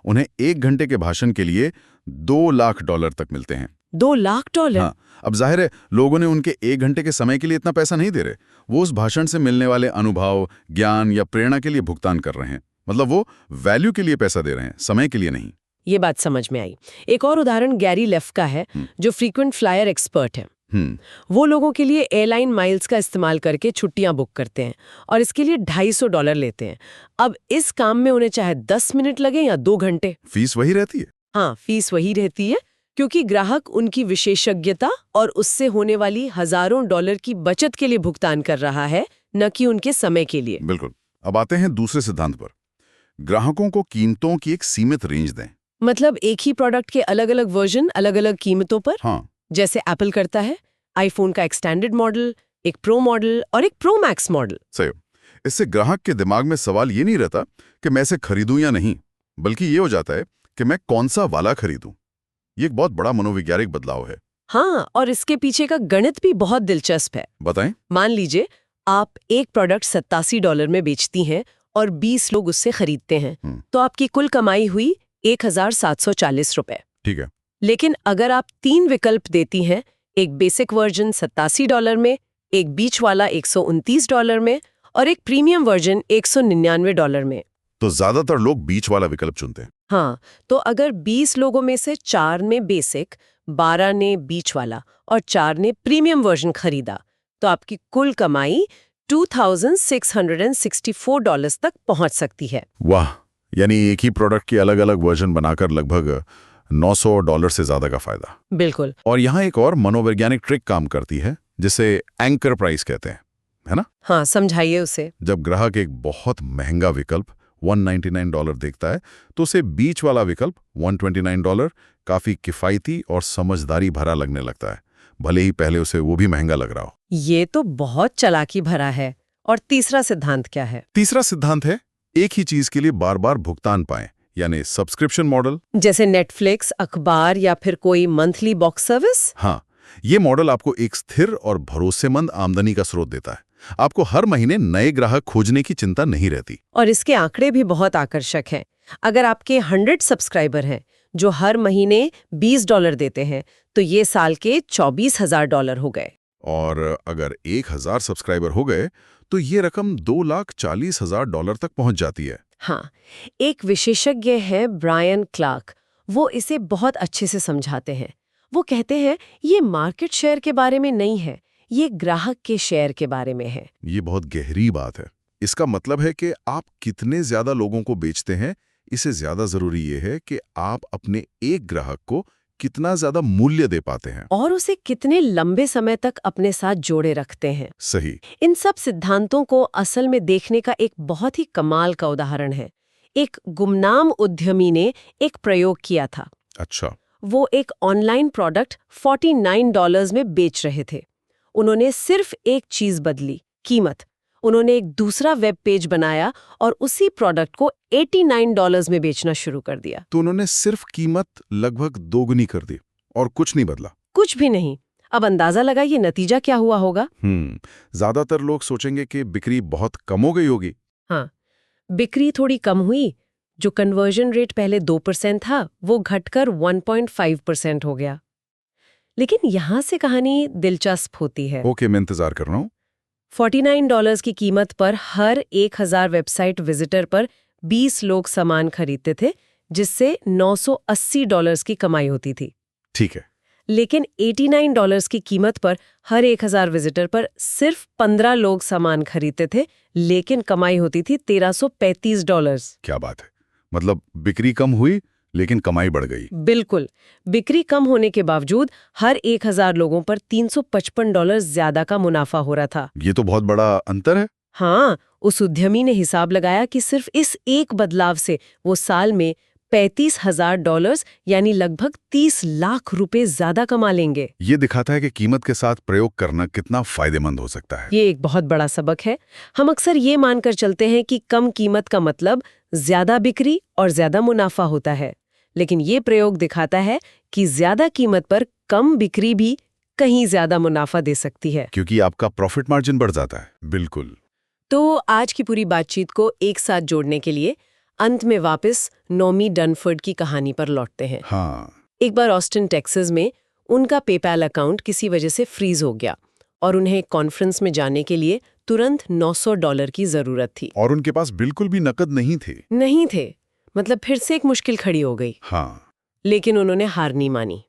उन्हें 1 घंटे के भाषण के लिए $2 लाख तक मिलते हैं। $2 लाख? हाँ, अब जाहिर है लोगों ने उनके 1 घंटे के समय के लिए इतना पैसा नहीं दे रहे। वो उस भाषण से मिलने वाले अनुभव, ज्ञान या प्रेरणा के लिए भुगतान कर रहे हैं। मतलब वो वैल्यू के लिए पैसा दे रहे हैं, समय के लिए नहीं। ये बात समझ में आई। एक और उदाहरण गैरी लेफ का है, जो फ्रीक्वेंट फ्लायर एक्सपर्ट है। वो लोगों के लिए एयरलाइन माइल्स का इस्तेमाल करके छुट्टियां बुक करते हैं और इसके लिए $250 लेते हैं। अब इस काम में उन्हें चाहे 10 मिनट लगे या 2 घंटे, फीस वही रहती है। हाँ, फीस वही रहती है, क्योंकि ग्राहक उनकी विशेषज्ञता और उससे होने वाली हजारों डॉलर की बचत के लिए भुगतान कर रहा है, न कि उनके समय के लिए। बिल्कुल। अब आते हैं दूसरे सिद्धांत पर। ग्राहकों को कीमतों की एक सीमित रेंज दें। मतलब एक ही प्रोडक्ट के अलग अलग वर्जन अलग अलग कीमतों पर। हाँ, जैसे एप्पल करता है, आईफोन का एक स्टैंडर्ड मॉडल, एक प्रो मॉडल और एक प्रो मैक्स मॉडल। सही। इससे ग्राहक के दिमाग में सवाल ये नहीं रहता कि मैं इसे खरीदूं या नहीं, बल्कि ये हो जाता है कि मैं कौन सा वाला खरीदूं। ये एक बहुत बड़ा मनोवैज्ञानिक बदलाव है। हाँ, और इसके पीछे का गणित भी बहुत दिलचस्प है। बताएं। मान लीजिए आप एक प्रोडक्ट $87 में बेचती हैं और 20 लोग उससे खरीदते हैं, तो आपकी कुल कमाई हुई $1,740। ठीक है। लेकिन अगर आप 3 विकल्प देती हैं, एक बेसिक वर्जन $87 में, एक बीच वाला $129 में और एक प्रीमियम वर्जन $199 में, तो ज्यादातर लोग बीच वाला विकल्प चुनते हैं। हाँ, तो अगर 20 लोगों में से 4 ने बेसिक, 12 ने बीच वाला और 4 ने प्रीमियम वर्जन खरीदा, तो आपकी कुल कमाई $2,664 तक पहुंच सकती है। वाह, यानी एक ही प्रोडक्ट के अलग अलग वर्जन बनाकर लगभग $900 से ज्यादा का फायदा। बिल्कुल। और यहाँ एक और मनोवैज्ञानिक ट्रिक काम करती है, जिसे एंकर प्राइस कहते हैं, है ना? हाँ, समझाइए उसे। जब ग्राहक एक बहुत महंगा विकल्प $199 देखता है, तो उसे बीच वाला विकल्प $129 काफी किफायती और समझदारी भरा लगने लगता है, भले ही पहले उसे वो भी महंगा लग रहा हो। ये तो बहुत चालाकी भरा है। और तीसरा सिद्धांत क्या है? तीसरा सिद्धांत है एक ही चीज के लिए बार बार भुगतान पाएं, यानी सब्सक्रिप्शन मॉडल। जैसे नेटफ्लिक्स, अखबार या फिर कोई मंथली बॉक्स सर्विस? हाँ, ये मॉडल आपको एक स्थिर और भरोसेमंद आमदनी का स्रोत देता है। आपको हर महीने नए ग्राहक खोजने की चिंता नहीं रहती। और इसके आंकड़े भी बहुत आकर्षक हैं। अगर आपके 100 सब्सक्राइबर हैं जो हर महीने $20 देते हैं, तो ये साल के $24,000 हो गए। और अगर 1000 सब्सक्राइबर हो गए तो ये रकम $2,40,000 तक पहुंच जाती है। हाँ, एक विशेषज्ञ है ब्रायन क्लार्क, वो इसे बहुत अच्छे से समझाते हैं। वो कहते हैं ये मार्केट शेयर के बारे में नहीं है, ये ग्राहक के शेयर के बारे में है। ये बहुत गहरी बात है। इसका मतलब है कि आप कितने ज्यादा लोगों को बेचते हैं, इससे ज्यादा जरूरी ये है कि आप अपने एक ग्राहक को कितना ज्यादा मूल्य दे पाते हैं और उसे कितने लंबे समय तक अपने साथ जोड़े रखते हैं। सही। इन सब सिद्धांतों को असल में देखने का एक बहुत ही कमाल का उदाहरण है। एक गुमनाम उद्यमी ने एक प्रयोग किया था। अच्छा। वो एक ऑनलाइन प्रोडक्ट $49 में बेच रहे थे। उन्होंने सिर्फ एक चीज बदली, कीमत। उन्होंने एक दूसरा वेब पेज बनाया और उसी प्रोडक्ट को $89 में बेचना शुरू कर दिया। तो उन्होंने सिर्फ कीमत लगभग दोगुनी कर दी और कुछ नहीं बदला। कुछ भी नहीं। अब अंदाजा लगाइए नतीजा क्या हुआ होगा। ज्यादातर लोग सोचेंगे कि बिक्री बहुत कम हो गई होगी। हाँ, बिक्री थोड़ी कम हुई। जो कन्वर्जन रेट पहले 2% था, वो घटकर 1.5% हो गया। लेकिन यहां से कहानी दिलचस्प होती है। ओके, मैं इंतजार कर रहा हूँ। $49 की कीमत पर हर 1000 वेबसाइट विजिटर पर 20 लोग सामान खरीदते थे, जिससे $980 की कमाई होती थी। ठीक है। लेकिन $89 की कीमत पर हर 1000 विजिटर पर सिर्फ 15 लोग सामान खरीदते थे, लेकिन कमाई होती थी $1335। क्या बात है, मतलब बिक्री कम हुई लेकिन कमाई बढ़ गई। बिल्कुल। बिक्री कम होने के बावजूद हर 1000 लोगों पर $355 ज्यादा का मुनाफा हो रहा था। ये तो बहुत बड़ा अंतर है। हाँ, उस उद्यमी ने हिसाब लगाया कि सिर्फ इस एक बदलाव से वो साल में $35,000 यानी लगभग 30 लाख रुपए ज्यादा कमा लेंगे। ये दिखाता है कि कीमत के साथ प्रयोग करना कितना फायदेमंद हो सकता है। ये एक बहुत बड़ा सबक है। हम अक्सर ये मानकर चलते हैं कि कम कीमत का मतलब ज्यादा बिक्री और ज्यादा मुनाफा होता है, लेकिन ये प्रयोग दिखाता है कि ज्यादा कीमत पर कम बिक्री भी कहीं ज्यादा मुनाफा दे सकती है, क्योंकि आपका प्रॉफिट मार्जिन बढ़ जाता है। बिल्कुल। तो आज की पूरी बातचीत को एक साथ जोड़ने के लिए अंत में वापस नोमी डनफोर्ड की कहानी पर लौटते हैं। हाँ। एक बार ऑस्टिन टेक्सास में उनका पेपैल अकाउंट किसी वजह से फ्रीज हो गया और उन्हें एक कॉन्फ्रेंस में जाने के लिए तुरंत $900 की जरूरत थी। और उनके पास बिल्कुल भी नकद नहीं थे। मतलब फिर से एक मुश्किल खड़ी हो गई। हाँ। लेकिन उन्होंने हार नहीं मानी।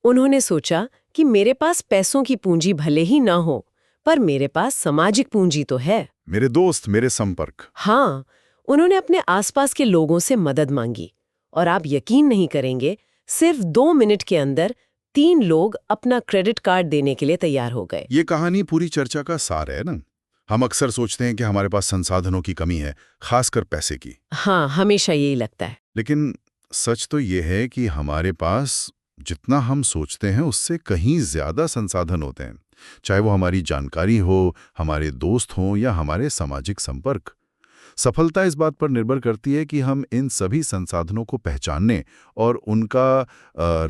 उन्होंने सोचा कि मेरे पास पैसों की पूंजी भले ही ना हो, पर मेरे पास सामाजिक पूंजी तो है। मेरे दोस्त, मेरे संपर्क। हाँ, उन्होंने अपने आसपास के लोगों से मदद मांगी और आप यकीन नहीं करेंगे, सिर्फ 2 मिनट के अंदर 3 लोग अपना क्रेडिट कार्ड देने के लिए तैयार हो गए। ये कहानी पूरी चर्चा का सार है ना। हम अक्सर सोचते हैं कि हमारे पास संसाधनों की कमी है, खासकर पैसे की। हाँ, हमेशा यही लगता है। लेकिन सच तो ये है कि हमारे पास जितना हम सोचते हैं उससे कहीं ज्यादा संसाधन होते हैं, चाहे वो हमारी जानकारी हो, हमारे दोस्त हों या हमारे सामाजिक संपर्क। सफलता इस बात पर निर्भर करती है कि हम इन सभी संसाधनों को पहचानने और उनका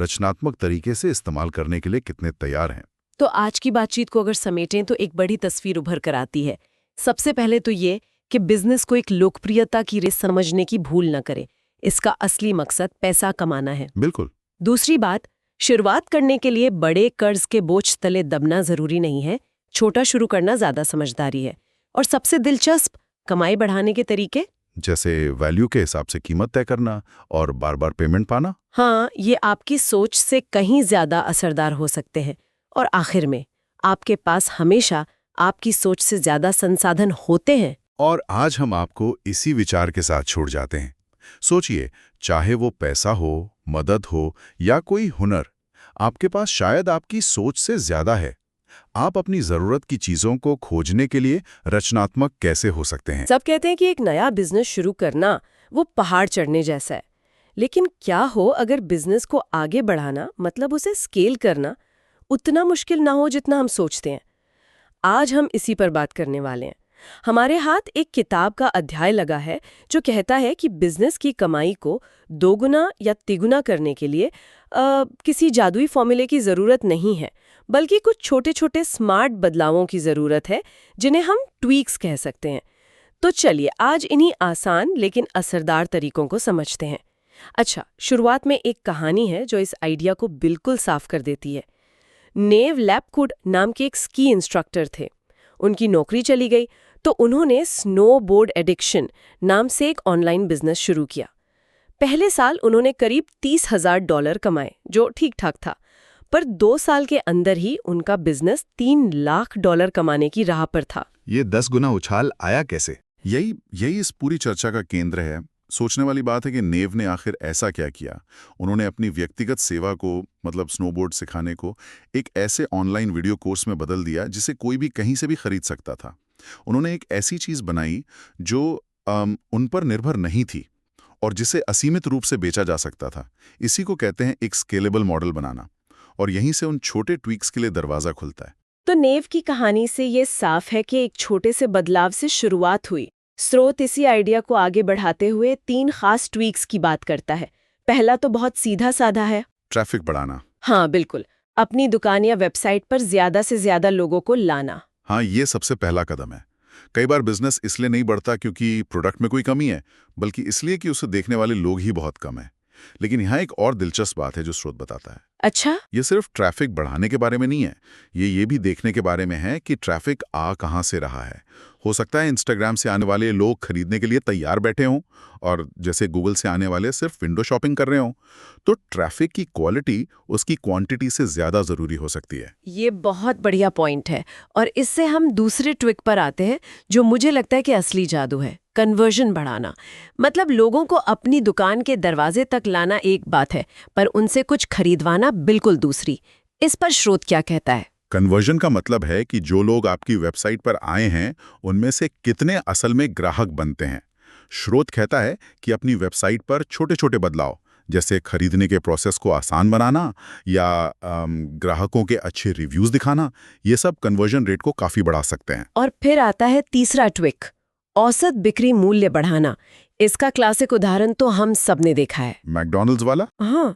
रचनात्मक तरीके से इस्तेमाल करने के लिए कितने तैयार हैं। तो आज की बातचीत को अगर समेटें तो एक बड़ी तस्वीर उभर कर आती है। सबसे पहले तो ये कि बिजनेस को एक लोकप्रियता की रेस समझने की भूल न करें। इसका असली मकसद पैसा कमाना है। बिल्कुल। दूसरी बात, शुरुआत करने के लिए बड़े कर्ज के बोझ तले दबना जरूरी नहीं है। छोटा शुरू करना ज्यादा समझदारी है। और सबसे दिलचस्प, कमाई बढ़ाने के तरीके, जैसे वैल्यू के हिसाब से कीमत तय करना और बार बार पेमेंट पाना। हाँ, ये आपकी सोच से कहीं ज्यादा असरदार हो सकते हैं। और आखिर में, आपके पास हमेशा आपकी सोच से ज्यादा संसाधन होते हैं। और आज हम आपको इसी विचार के साथ छोड़ जाते हैं। सोचिए, चाहे वो पैसा हो, मदद हो या कोई हुनर, आपके पास शायद आपकी सोच से ज्यादा है। आप अपनी जरूरत की चीजों को खोजने के लिए रचनात्मक कैसे हो सकते हैं? सब कहते हैं कि एक नया बिजनेस शुरू करना वो पहाड़ चढ़ने जैसा है। लेकिन क्या हो अगर बिजनेस को आगे बढ़ाना, मतलब उसे स्केल करना, उतना मुश्किल ना हो जितना हम सोचते हैं? आज हम इसी पर बात करने वाले हैं। हमारे हाथ एक किताब का अध्याय लगा है जो कहता है कि बिजनेस की कमाई को दोगुना या तिगुना करने के लिए किसी जादुई फॉर्मूले की ज़रूरत नहीं है, बल्कि कुछ छोटे-छोटे स्मार्ट बदलावों की ज़रूरत है जिन्हें हम ट्वीक्स कह सकते हैं। तो चलिए आज इन्हीं आसान लेकिन असरदार तरीकों को समझते हैं। अच्छा, शुरुआत में एक कहानी है जो इस आइडिया को बिल्कुल साफ कर देती है। नेव लैपकुड नाम के एक स्की इंस्ट्रक्टर थे। उनकी नौकरी चली गई तो उन्होंने स्नोबोर्ड एडिक्शन नाम से एक ऑनलाइन बिजनेस शुरू किया। पहले साल उन्होंने करीब $30,000 कमाए, जो ठीक ठाक था। पर 2 साल के अंदर ही उनका बिजनेस $3 लाख कमाने की राह पर था। ये 10 गुना उछाल आया कैसे? यही इस पूरी चर्चा का केंद्र है। सोचने वाली बात है कि नेव ने आखिर ऐसा क्या किया। उन्होंने अपनी व्यक्तिगत सेवा को, मतलब स्नोबोर्ड सिखाने को, एक ऐसे ऑनलाइन वीडियो कोर्स में बदल दिया जिसे कोई भी कहीं से भी खरीद सकता था। उन्होंने एक ऐसी चीज़ बनाई जो उन पर निर्भर नहीं थी और जिसे असीमित रूप से बेचा जा सकता था। इसी को कहते हैं एक स्केलेबल मॉडल बनाना, और यहीं से उन छोटे ट्वीक्स के लिए दरवाज़ा खुलता है। तो नेव की कहानी से ये साफ है कि एक छोटे से बदलाव से शुरुआत हुई। स्रोत इसी आइडिया को आगे बढ़ाते हुए 3 खास ट्वीक्स की बात करता है। पहला तो बहुत सीधा साधा है, ट्रैफिक बढ़ाना। हाँ बिल्कुल, अपनी दुकान या वेबसाइट पर ज्यादा से ज्यादा लोगों को लाना। हाँ, ये सबसे पहला कदम है। कई बार बिजनेस इसलिए नहीं बढ़ता क्योंकि प्रोडक्ट में कोई कमी है, बल्कि इसलिए कि उसे देखने वाले लोग ही बहुत कम हैं। लेकिन यहाँ एक और दिलचस्प बात है जो स्रोत बताता है। अच्छा, ये सिर्फ ट्रैफिक बढ़ाने के बारे में नहीं है, ये भी देखने के बारे में है कि ट्रैफिक आ कहाँ से रहा है। हो सकता है इंस्टाग्राम से आने वाले लोग खरीदने के लिए तैयार बैठे हों, और जैसे गूगल से आने वाले सिर्फ विंडो शॉपिंग कर रहे हों। तो ट्रैफिक की क्वालिटी उसकी क्वांटिटी से ज़्यादा ज़रूरी हो सकती है। ये बहुत बढ़िया पॉइंट है, और इससे हम दूसरे ट्विक पर आते हैं जो मुझे लगता है कि असली जादू है, कन्वर्जन बढ़ाना। मतलब लोगों को अपनी दुकान के दरवाजे तक लाना एक बात है, पर उनसे कुछ खरीदवाना बिल्कुल दूसरी। इस पर स्रोत क्या कहता है? कन्वर्जन का मतलब है कि जो लोग आपकी वेबसाइट पर आए हैं उनमें से कितने असल में ग्राहक बनते हैं। स्रोत कहता है कि अपनी वेबसाइट पर छोटे छोटे बदलाव, जैसे खरीदने के प्रोसेस को आसान बनाना या ग्राहकों के अच्छे रिव्यूज दिखाना, ये सब कन्वर्जन रेट को काफी बढ़ा सकते हैं। और फिर आता है तीसरा ट्विक, औसत बिक्री मूल्य बढ़ाना। इसका क्लासिक उदाहरण तो हम सबने देखा है, मैकडॉनल्ड्स वाला। हाँ,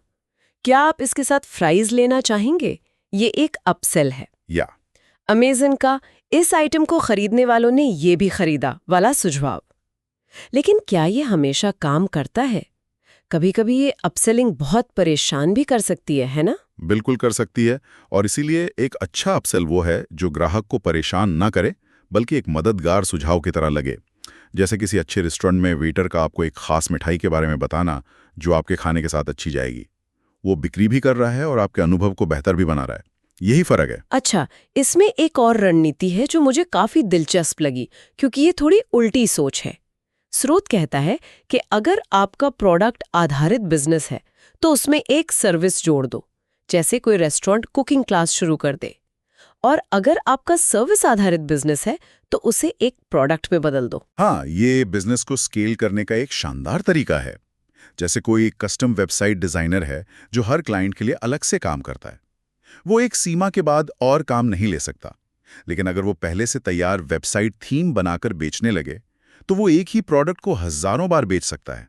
क्या आप इसके साथ फ्राइज लेना चाहेंगे? ये एक अपसेल है। या अमेज़न का इस आइटम को खरीदने वालों ने ये भी खरीदा वाला सुझाव। लेकिन क्या ये हमेशा काम करता है? कभी-कभी ये अपसेलिंग बहुत परेशान भी कर सकती है ना? बिल्कुल कर सकती है, और इसीलिए एक अच्छा अपसेल वो है जो ग्राहक को परेशान ना करे, बल्कि एक मददगार सुझाव की तरह लगे। जैसे किसी अच्छे रेस्टोरेंट में वेटर का आपको एक खास मिठाई के बारे में बताना जो आपके खाने के साथ अच्छी जाएगी। वो बिक्री भी कर रहा है और आपके अनुभव को बेहतर भी बना रहा है। यही फर्क है। अच्छा, इसमें एक और रणनीति है जो मुझे काफी दिलचस्प लगी, क्योंकि ये थोड़ी उल्टी सोच है। स्रोत कहता है कि अगर आपका प्रोडक्ट आधारित बिजनेस है तो उसमें एक सर्विस जोड़ दो, जैसे कोई रेस्टोरेंट कुकिंग क्लास शुरू कर दे। और अगर आपका सर्विस आधारित बिजनेस है तो उसे एक प्रोडक्ट में बदल दो। हाँ, ये बिजनेस को स्केल करने का एक शानदार तरीका है। जैसे कोई कस्टम वेबसाइट डिजाइनर है जो हर क्लाइंट के लिए अलग से काम करता है। वो एक सीमा के बाद और काम नहीं ले सकता, लेकिन अगर वो पहले से तैयार वेबसाइट थीम बनाकर बेचने लगे तो वो एक ही प्रोडक्ट को हजारों बार बेच सकता है।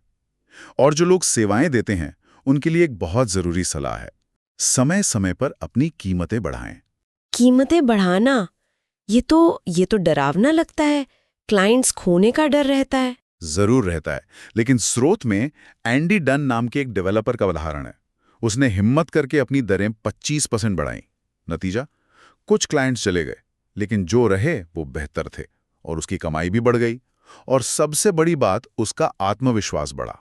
और जो लोग सेवाएं देते हैं उनके लिए एक बहुत जरूरी सलाह है, समय समय पर अपनी कीमतें बढ़ाएं। कीमतें बढ़ाना, ये तो डरावना लगता है। क्लाइंट्स खोने का डर रहता है। जरूर रहता है, लेकिन स्रोत में एंडी डन नाम के एक डेवलपर का उदाहरण है। उसने हिम्मत करके अपनी दरें 25% बढ़ाई। नतीजा, कुछ क्लाइंट्स चले गए, लेकिन जो रहे वो बेहतर थे और उसकी कमाई भी बढ़ गई। और सबसे बड़ी बात, उसका आत्मविश्वास बढ़ा।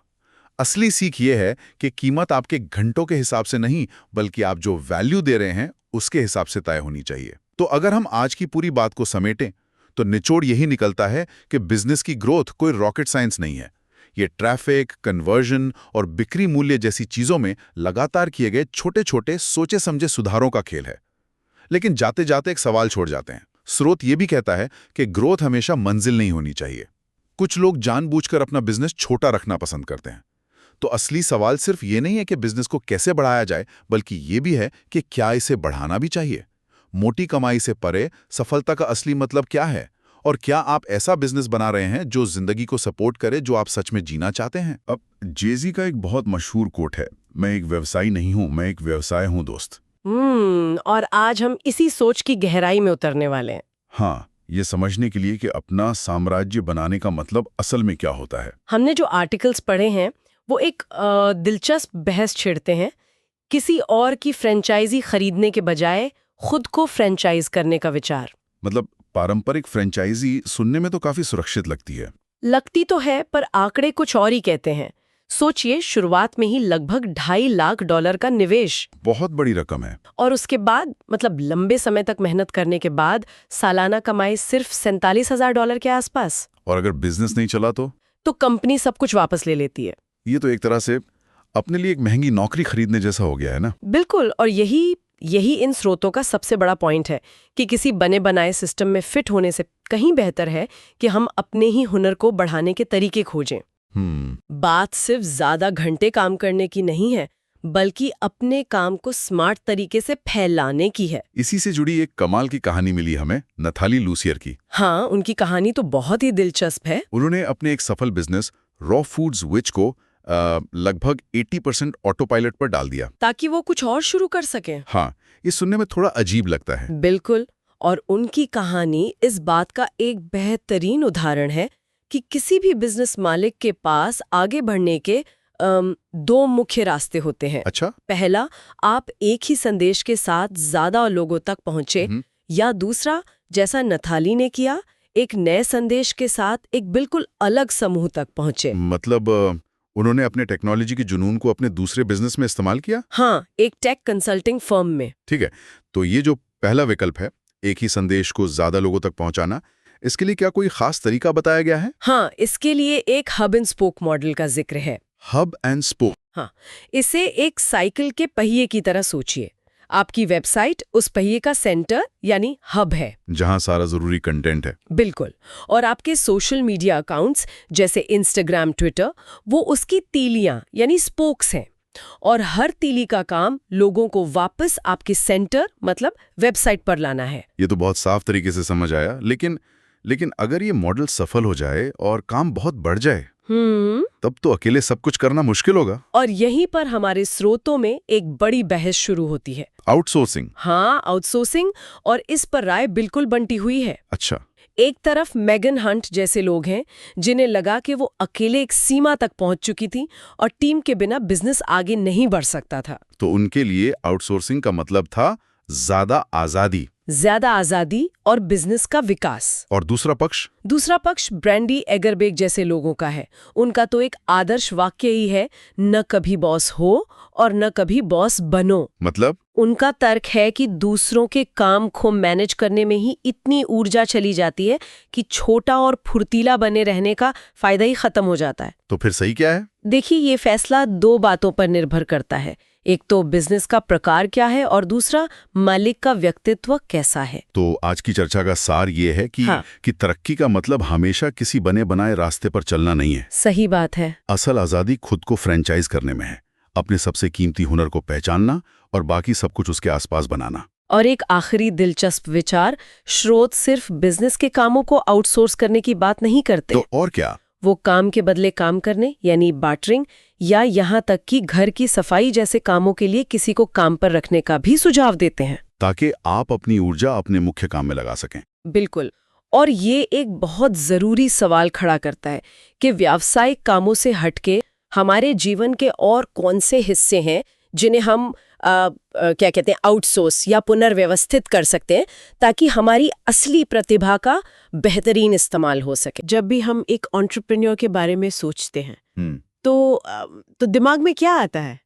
असली सीख ये है कि कीमत आपके घंटों के हिसाब से नहीं, बल्कि आप जो वैल्यू दे रहे हैं उसके हिसाब से तय होनी चाहिए। तो अगर हम आज की पूरी बात को समेटें तो निचोड़ यही निकलता है कि बिजनेस की ग्रोथ कोई रॉकेट साइंस नहीं है। ये ट्रैफिक, कन्वर्जन और बिक्री मूल्य जैसी चीजों में लगातार किए गए छोटे छोटे सोचे समझे सुधारों का खेल है। लेकिन जाते जाते एक सवाल छोड़ जाते हैं। स्रोत ये भी कहता है कि ग्रोथ हमेशा मंजिल नहीं होनी चाहिए। कुछ लोग जानबूझकर अपना बिजनेस छोटा रखना पसंद करते हैं। तो असली सवाल सिर्फ ये नहीं है कि बिजनेस को कैसे बढ़ाया जाए, बल्कि ये भी है कि क्या इसे बढ़ाना भी चाहिए। मोटी कमाई से परे सफलता का असली मतलब क्या है और क्या आप ऐसा बिजनेस बना रहे हैं जो जिंदगी को सपोर्ट करे, जो आप सच में जीना चाहते हैं? अब जेजी का एक बहुत मशहूर कोट है, मैं एक व्यवसायी नहीं हूं, मैं एक व्यवसाय हूं दोस्त। और आज हम इसी सोच की गहराई में उतरने वाले हैं। हाँ, ये समझने के लिए कि अपना साम्राज्य बनाने का मतलब असल में क्या होता है। हमने जो आर्टिकल्स पढ़े हैं वो एक दिलचस्प बहस छेड़ते हैं, किसी और की फ्रेंचाइजी खरीदने के बजाय खुद को फ्रेंचाइज करने का विचार। मतलब पारंपरिक फ्रेंचाइजी सुनने में तो काफी सुरक्षित लगती है। लगती तो है, पर आंकड़े कुछ और ही कहते हैं। सोचिए, शुरुआत में ही लगभग $2.5 लाख का निवेश, बहुत बड़ी रकम है। और उसके बाद मतलब लंबे समय तक मेहनत करने के बाद सालाना कमाई सिर्फ $47,000 के आसपास। और अगर बिजनेस नहीं चला तो कंपनी सब कुछ वापस ले लेती है। ये तो एक तरह से अपने लिए एक महंगी नौकरी खरीदने जैसा हो गया है ना। बिल्कुल, और यही इन स्रोतों का सबसे बड़ा पॉइंट है कि किसी बने बनाए सिस्टम में फिट होने से कहीं बेहतर है कि हम अपने ही हुनर को बढ़ाने के तरीके खोजें। बात सिर्फ ज्यादा घंटे काम करने की नहीं है, बल्कि अपने काम को स्मार्ट तरीके से फैलाने की है। इसी से जुड़ी एक कमाल की कहानी मिली हमें, नथाली लूसियर की। हाँ, उनकी कहानी तो बहुत ही दिलचस्प है। उन्होंने अपने एक सफल बिजनेस रॉ फूड्स विच को लगभग 80% ऑटो पायलट पर डाल दिया, ताकि वो कुछ और शुरू कर सकें। हाँ, ये सुनने में थोड़ा अजीब लगता है। बिल्कुल, और उनकी कहानी इस बात का एक बेहतरीन उदाहरण है कि किसी भी बिजनेस मालिक के पास आगे बढ़ने के 2 मुख्य रास्ते होते हैं। अच्छा। पहला, आप एक ही संदेश के साथ ज्यादा लोगों तक पहुंचे, या दूसरा, जैसा नथाली ने किया, एक नए संदेश के साथ एक बिल्कुल अलग समूह तक पहुंचे। मतलब उन्होंने अपने टेक्नोलॉजी के जुनून को अपने दूसरे बिजनेस में इस्तेमाल किया। हाँ, एक टेक कंसल्टिंग फर्म में। ठीक है, तो ये जो पहला विकल्प है, एक ही संदेश को ज्यादा लोगों तक पहुंचाना, इसके लिए क्या कोई खास तरीका बताया गया है? हाँ, इसके लिए एक हब एंड स्पोक मॉडल का जिक्र है। Hub and spoke? हाँ, इसे एक साइकिल के पहिए की तरह सोचिए। आपकी वेबसाइट उस पहिए का सेंटर यानी हब है, जहां सारा जरूरी कंटेंट है। बिल्कुल, और आपके सोशल मीडिया अकाउंट्स जैसे इंस्टाग्राम, ट्विटर, वो उसकी तीलियां यानी स्पोक्स हैं। और हर तीली का काम लोगों को वापस आपके सेंटर मतलब वेबसाइट पर लाना है। ये तो बहुत साफ तरीके से समझ आया, लेकिन अगर ये मॉडल सफल हो जाए और काम बहुत बढ़ जाए, तब तो अकेले सब कुछ करना मुश्किल होगा। और यहीं पर हमारे स्रोतों में एक बड़ी बहस शुरू होती है। आउटसोर्सिंग? हाँ, आउटसोर्सिंग, और इस पर राय बिल्कुल बंटी हुई है। अच्छा। एक तरफ मेगन हंट जैसे लोग हैं जिन्हें लगा कि वो अकेले एक सीमा तक पहुंच चुकी थी और टीम के बिना बिजनेस आगे नहीं बढ़ सकता था। तो उनके लिए आउटसोर्सिंग का मतलब था ज्यादा आजादी और बिजनेस का विकास। और दूसरा पक्ष ब्रैंडी एगरबेक जैसे लोगों का है। उनका तो एक आदर्श वाक्य ही है, न कभी बॉस हो और न कभी बॉस बनो। मतलब उनका तर्क है कि दूसरों के काम को मैनेज करने में ही इतनी ऊर्जा चली जाती है कि छोटा और फुर्तीला बने रहने का फायदा ही खत्म हो जाता है। तो फिर सही क्या है? देखिए, ये फैसला 2 बातों पर निर्भर करता है। एक तो बिजनेस का प्रकार क्या है और दूसरा मालिक का व्यक्तित्व कैसा है। तो आज की चर्चा का सार ये है कि तरक्की का मतलब हमेशा किसी बने बनाए रास्ते पर चलना नहीं है। सही बात है। असल आजादी खुद को फ्रेंचाइज करने में है, अपने सबसे कीमती हुनर को पहचानना और बाकी सब कुछ उसके आसपास बनाना। और एक आखिरी दिलचस्प विचार, स्रोत सिर्फ बिजनेस के कामों को आउटसोर्स करने की बात नहीं करते। तो और क्या? वो काम के बदले काम करने यानी बार्टरिंग, या यहाँ तक कि घर की सफाई जैसे कामों के लिए किसी को काम पर रखने का भी सुझाव देते हैं, ताकि आप अपनी ऊर्जा अपने मुख्य काम में लगा सकें। बिल्कुल। और ये एक बहुत जरूरी सवाल खड़ा करता है कि व्यावसायिक कामों से हटके हमारे जीवन के और कौन से हिस्से हैं जिन्हें हम क्या कहते हैं, आउटसोर्स या पुनर्व्यवस्थित कर सकते हैं, ताकि हमारी असली प्रतिभा का बेहतरीन इस्तेमाल हो सके। जब भी हम एक एंटरप्रेन्योर के बारे में सोचते हैं तो दिमाग में क्या आता है?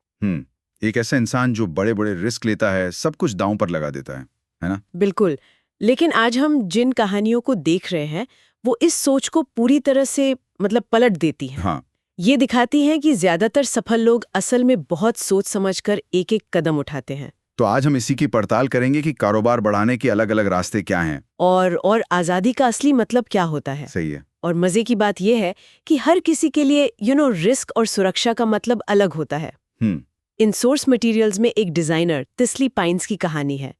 एक ऐसा इंसान जो बड़े बड़े रिस्क लेता है, सब कुछ दांव पर लगा देता है ना? बिल्कुल। लेकिन आज हम जिन कहानियों को देख रहे हैं वो इस सोच को पूरी तरह से मतलब पलट देती हैं। हाँ। ये दिखाती हैं कि ज्यादातर सफल लोग असल में बहुत सोच समझकर एक एक कदम उठाते हैं। तो आज हम इसी की पड़ताल करेंगे कि कारोबार बढ़ाने के अलग अलग रास्ते क्या हैं और आजादी का असली मतलब क्या होता है। सही है। और मजे की बात यह है कि हर किसी के लिए रिस्क और सुरक्षा का मतलब अलग होता है। इन सोर्स मटेरियल्स में एक डिजाइनर तिस्ली पाइन्स की कहानी है।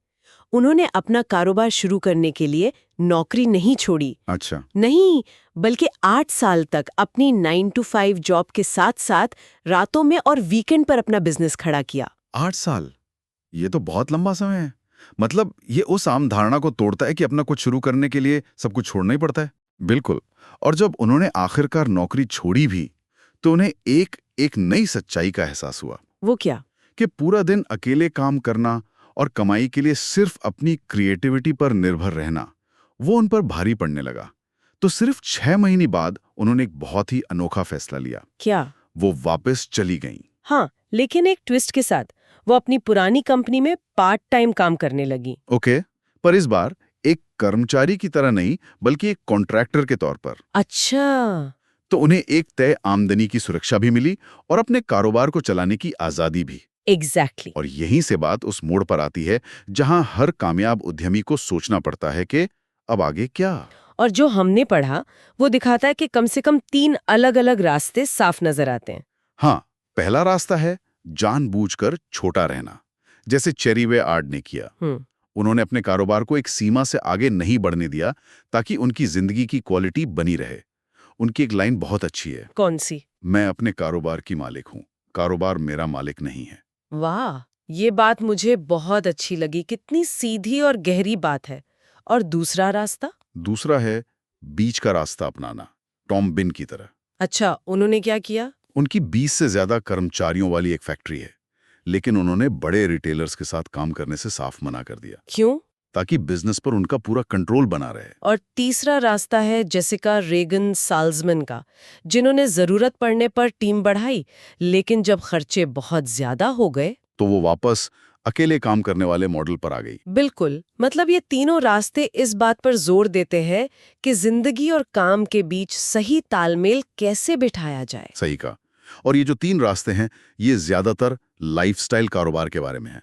उन्होंने अपना कारोबार शुरू करने के लिए नौकरी नहीं छोड़ी। अच्छा। नहीं, बल्कि 8 साल तक अपनी 9 to 5 जॉब के साथ साथ रातों में और वीकेंड पर अपना बिजनेस खड़ा किया। 8 साल, ये तो बहुत लंबा समय है। मतलब ये उस आम धारणा को तोड़ता है कि अपना कुछ शुरू करने के लिए सब कुछ छोड़ना ही पड़ता है। बिल्कुल। और जब उन्होंने आखिरकार नौकरी छोड़ी भी, तो उन्हें एक नई सच्चाई का एहसास हुआ। वो क्या? कि पूरा दिन अकेले काम करना और कमाई के लिए सिर्फ अपनी क्रिएटिविटी पर निर्भर रहना, वो उन पर भारी पड़ने लगा। तो सिर्फ 6 महीने बाद उन्होंने एक बहुत ही अनोखा फैसला लिया। क्या? वो वापस चली गईं। हाँ, लेकिन एक ट्विस्ट के साथ। वो अपनी पुरानी कंपनी में पार्ट टाइम काम करने लगी। ओके, पर इस बार एक कर्मचारी की तरह नहीं, बल्कि एक कॉन्ट्रैक्टर के तौर पर। अच्छा। तो उन्हें एक तय आमदनी की सुरक्षा भी मिली और अपने कारोबार को चलाने की आजादी भी। एग्जैक्टली। और यहीं से बात उस मोड़ पर आती है जहां हर कामयाब उद्यमी को सोचना पड़ता है कि अब आगे क्या। और जो हमने पढ़ा वो दिखाता है कि कम से कम 3 अलग-अलग रास्ते साफ नजर आते हैं। हाँ, पहला रास्ता है जानबूझकर छोटा रहना, जैसे चेरी वे आर्ट ने किया। उन्होंने अपने कारोबार को एक सीमा से आगे नहीं बढ़ने दिया ताकि उनकी जिंदगी की क्वालिटी बनी रहे। उनकी एक लाइन बहुत अच्छी है। कौन सी? मैं अपने कारोबार की मालिक हूं, कारोबार मेरा मालिक नहीं है। वाह, ये बात मुझे बहुत अच्छी लगी। कितनी सीधी और गहरी बात है। और दूसरा रास्ता? दूसरा है बीच का रास्ता अपनाना, टॉम बिन की तरह। अच्छा, उन्होंने क्या किया? उनकी 20 से ज्यादा कर्मचारियों वाली एक फैक्ट्री है, लेकिन उन्होंने बड़े रिटेलर्स के साथ काम करने से साफ मना कर दिया। क्यों? ताकि बिजनेस पर उनका पूरा कंट्रोल बना रहे। और तीसरा रास्ता है जेसिका रेगन साल्जमैन का, जिन्होंने जरूरत पड़ने पर टीम बढ़ाई, लेकिन जब खर्चे बहुत ज्यादा हो गए तो वो वापस अकेले काम करने वाले मॉडल पर आ गई। बिल्कुल। मतलब ये तीनों रास्ते इस बात पर जोर देते हैं कि जिंदगी और काम के बीच सही तालमेल कैसे बिठाया जाए। सही कहा। और ये जो 3 रास्ते हैं, ये ज्यादातर लाइफस्टाइल कारोबार के बारे में है।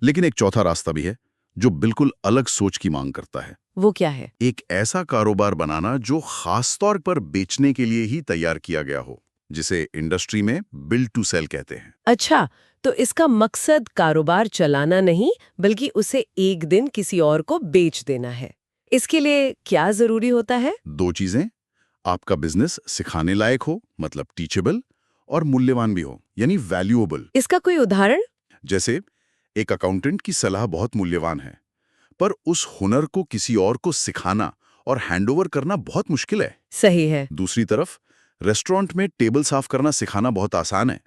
लेकिन एक चौथा रास्ता भी है जो बिल्कुल अलग सोच की मांग करता है। वो क्या है? एक ऐसा कारोबार बनाना जो खास तौर पर बेचने के लिए ही तैयार किया गया हो, जिसे इंडस्ट्री में बिल्ड टू सेल कहते हैं। अच्छा, तो इसका मकसद कारोबार चलाना नहीं, बल्कि उसे एक दिन किसी और को बेच देना है। इसके लिए क्या जरूरी होता है? 2 चीजें, आपका बिजनेस सिखाने लायक हो, मतलब टीचेबल, और मूल्यवान भी हो, यानी वैल्यूएबल। इसका कोई उदाहरण? जैसे एक अकाउंटेंट की सलाह बहुत मूल्यवान है, पर उस हुनर को किसी और को सिखाना और हैंडओवर करना बहुत मुश्किल है। सही है। दूसरी तरफ रेस्टोरेंट में टेबल साफ करना सिखाना बहुत आसान है,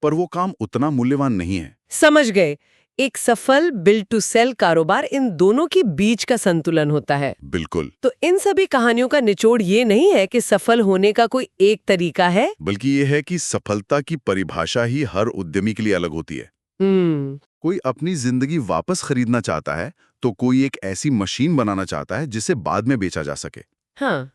पर वो काम उतना मूल्यवान नहीं है। समझ गए। एक सफल बिल्ड टू सेल कारोबार इन दोनों के बीच का संतुलन होता है। बिल्कुल। तो इन सभी कहानियों का निचोड़ ये नहीं है कि सफल होने का कोई एक तरीका है, बल्कि ये है कि सफलता की परिभाषा ही हर उद्यमी के लिए अलग होती है। कोई अपनी जिंदगी वापस खरीदना चाहता है, तो कोई एक ऐसी मशीन बनाना चाहता है जिसे बाद में बेचा जा सके। हाँ,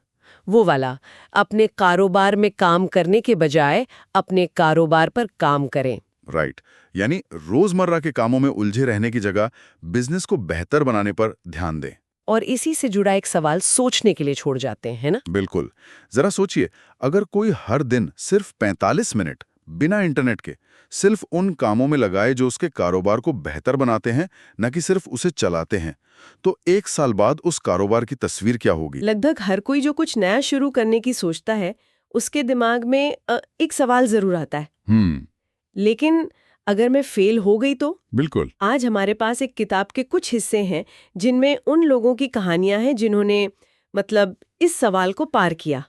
वो वाला। अपने कारोबार में काम करने के बजाय अपने कारोबार पर काम करें। राइट। यानी रोजमर्रा के कामों में उलझे रहने की जगह बिजनेस को बेहतर बनाने पर ध्यान दें। और इसी से जुड़ा एक सवाल सोचने के लिए छोड़ जाते हैं, है ना? बिल्कुल। जरा सोचिए, अगर कोई हर दिन सिर्फ 45 मिनट बिना इंटरनेट के सिर्फ उन कामों में लगाए जो उसके कारोबार को बेहतर बनाते हैं, न कि सिर्फ उसे चलाते हैं, तो 1 साल बाद उस कारोबार की तस्वीर क्या होगी? लगभग हर कोई जो कुछ नया शुरू करने की सोचता है, उसके दिमाग में एक सवाल जरूर आता है। लेकिन अगर मैं फेल हो गई तो? बिल्कुल। आज हमारे पास एक किताब के कुछ हिस्से हैं जिनमें उन लोगों की कहानियां हैं जिन्होंने मतलब इस सवाल को पार किया।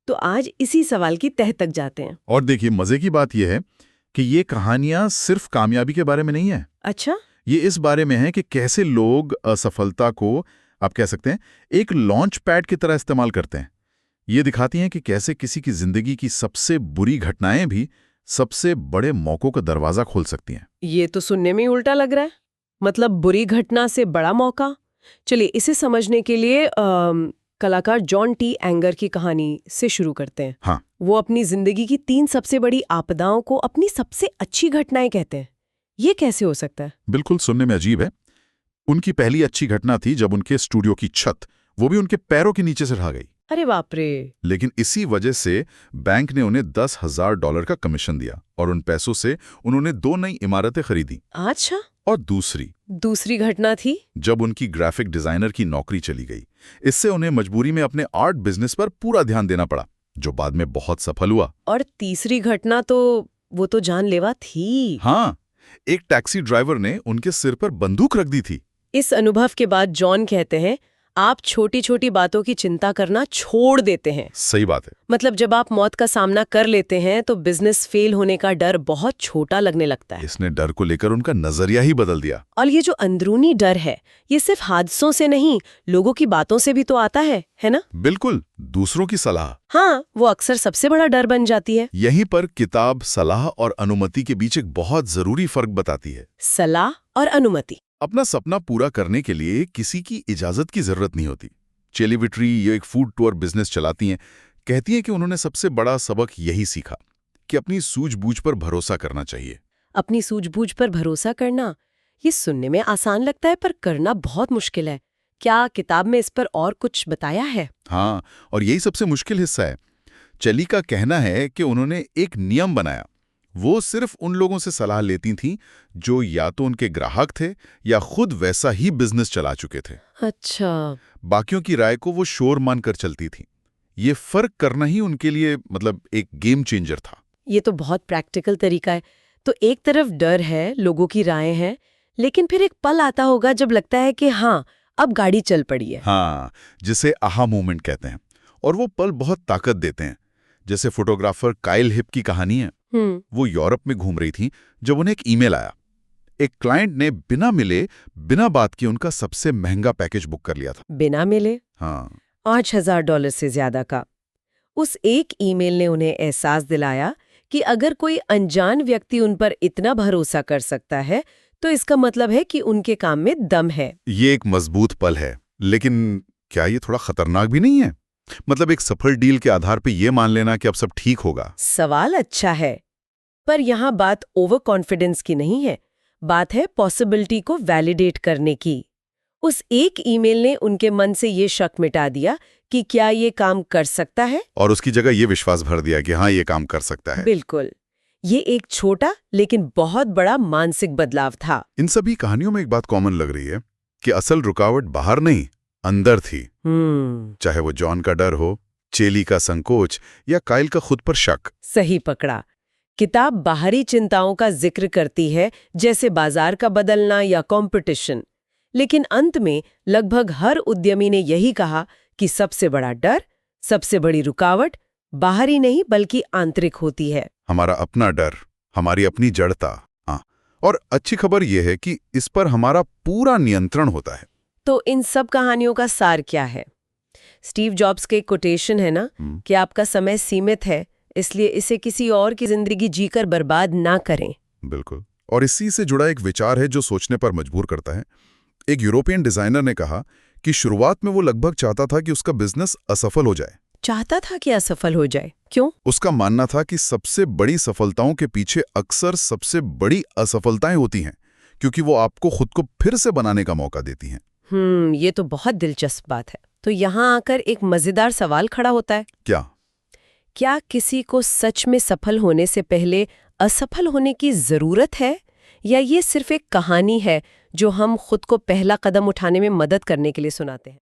तो आज इसी सवाल की तह तक जाते हैं। और देखिए, मजे की बात यह है कि ये कहानियां सिर्फ कामयाबी के बारे में नहीं है। अच्छा? ये इस बारे में है कि कैसे लोग असफलता को, आप कह सकते हैं, एक लॉन्च पैड की तरह इस्तेमाल करते हैं। ये दिखाती हैं कि कैसे किसी की जिंदगी की सबसे बुरी घटनाएं भी सबसे बड़े मौकों का दरवाजा खोल सकती हैं। ये तो सुनने में ही उल्टा लग रहा है। मतलब बुरी घटना से बड़ा मौका। चलिए, इसे समझने के लिए कलाकार जॉन टी एंगर की कहानी से शुरू करते हैं। हाँ। वो अपनी जिंदगी की 3 सबसे बड़ी आपदाओं को अपनी सबसे अच्छी घटनाएं कहते हैं। ये कैसे हो सकता है? बिल्कुल, सुनने में अजीब है। उनकी पहली अच्छी घटना थी जब उनके स्टूडियो की छत, वो भी उनके पैरों के नीचे से ढह गई। अरे बाप रे। लेकिन इसी वजह से बैंक ने उन्हें $10,000 का कमीशन दिया और उन पैसों से उन्होंने 2 नई इमारतें खरीदी। अच्छा। और दूसरी घटना थी जब उनकी ग्राफिक डिजाइनर की नौकरी चली गई। इससे उन्हें मजबूरी में अपने आर्ट बिजनेस पर पूरा ध्यान देना पड़ा, जो बाद में बहुत सफल हुआ। और तीसरी घटना तो वो तो जानलेवा थी। हाँ, एक टैक्सी ड्राइवर ने उनके सिर पर बंदूक रख दी थी। इस अनुभव के बाद जॉन कहते हैं, आप छोटी छोटी बातों की चिंता करना छोड़ देते हैं। सही बात है। मतलब जब आप मौत का सामना कर लेते हैं तो बिजनेस फेल होने का डर बहुत छोटा लगने लगता है। इसने डर को लेकर उनका नजरिया ही बदल दिया। और ये जो अंदरूनी डर है, ये सिर्फ हादसों से नहीं, लोगों की बातों से भी तो आता है ना? बिल्कुल, दूसरों की सलाह। हाँ, वो अक्सर सबसे बड़ा डर बन जाती है। यहीं पर किताब सलाह और अनुमति के बीच एक बहुत जरूरी फर्क बताती है। सलाह और अनुमति। अपना सपना पूरा करने के लिए किसी की इजाजत की जरूरत नहीं होती। चेली विट्री ये एक फूड टूर बिजनेस चलाती हैं, कहती हैं कि उन्होंने सबसे बड़ा सबक यही सीखा कि अपनी सूझबूझ पर भरोसा करना चाहिए। अपनी सूझबूझ पर भरोसा करना, ये सुनने में आसान लगता है पर करना बहुत मुश्किल है। क्या किताब में इस पर और कुछ बताया है? हाँ, और यही सबसे मुश्किल हिस्सा है। चेली का कहना है कि उन्होंने एक नियम बनाया। वो सिर्फ उन लोगों से सलाह लेती थीं जो या तो उनके ग्राहक थे या खुद वैसा ही बिजनेस चला चुके थे। अच्छा। बाकियों की राय को वो शोर मानकर चलती थीं। ये फर्क करना ही उनके लिए एक गेम चेंजर था। ये तो बहुत प्रैक्टिकल तरीका है। तो एक तरफ डर है, लोगों की राय है, लेकिन फिर एक पल आता होगा जब लगता है कि हाँ, अब गाड़ी चल पड़ी है। हाँ, जिसे आहा मोमेंट कहते हैं। और वो पल बहुत ताकत देते हैं। जैसे फोटोग्राफर काइल हिप की कहानी है। वो यूरोप में घूम रही थी जब उन्हें एक ईमेल आया। एक क्लाइंट ने बिना मिले, बिना बात किए उनका सबसे महंगा पैकेज बुक कर लिया था। बिना मिले? हाँ, $8,000 से ज्यादा का। उस एक ईमेल ने उन्हें एहसास दिलाया कि अगर कोई अनजान व्यक्ति उन पर इतना भरोसा कर सकता है तो इसका मतलब है कि उनके काम में दम है। ये एक मजबूत पल है, लेकिन क्या ये थोड़ा खतरनाक भी नहीं है? एक सफल डील के आधार पे ये मान लेना कि अब सब ठीक होगा। सवाल अच्छा है, पर यहाँ बात ओवर कॉन्फिडेंस की नहीं है, बात है पॉसिबिलिटी को वैलिडेट करने की। उस एक ईमेल ने उनके मन से ये शक मिटा दिया कि क्या ये काम कर सकता है, और उसकी जगह ये विश्वास भर दिया कि हाँ, ये काम कर सकता है। बिल्कुल। ये एक छोटा लेकिन बहुत बड़ा मानसिक बदलाव था। इन सभी कहानियों में एक बात कॉमन लग रही है कि असल रुकावट बाहर नहीं, अंदर थी। चाहे वो जॉन का डर हो, चेली का संकोच या काइल का खुद पर शक। सही पकड़ा। किताब बाहरी चिंताओं का जिक्र करती है, जैसे बाजार का बदलना या कंपटीशन, लेकिन अंत में लगभग हर उद्यमी ने यही कहा कि सबसे बड़ा डर, सबसे बड़ी रुकावट बाहरी नहीं बल्कि आंतरिक होती है। हमारा अपना डर, हमारी अपनी जड़ता। हाँ, और अच्छी खबर यह है कि इस पर हमारा पूरा नियंत्रण होता है। तो इन सब कहानियों का सार क्या है? स्टीव जॉब्स के कोटेशन है ना कि आपका समय सीमित है, इसलिए इसे किसी और की जिंदगी जीकर बर्बाद ना करें। बिल्कुल। और इसी से जुड़ा एक विचार है जो सोचने पर मजबूर करता है। एक यूरोपियन डिजाइनर ने कहा कि शुरुआत में वो लगभग चाहता था कि उसका बिजनेस असफल हो जाए। चाहता था कि असफल हो जाए? क्यों? उसका मानना था कि सबसे बड़ी सफलताओं के पीछे अक्सर सबसे बड़ी असफलताएं होती हैं, क्योंकि वो आपको खुद को फिर से बनाने का मौका देती हैं। ये तो बहुत दिलचस्प बात है। तो यहाँ आकर एक मजेदार सवाल खड़ा होता है। क्या किसी को सच में सफल होने से पहले असफल होने की जरूरत है, या ये सिर्फ एक कहानी है जो हम खुद को पहला कदम उठाने में मदद करने के लिए सुनाते हैं?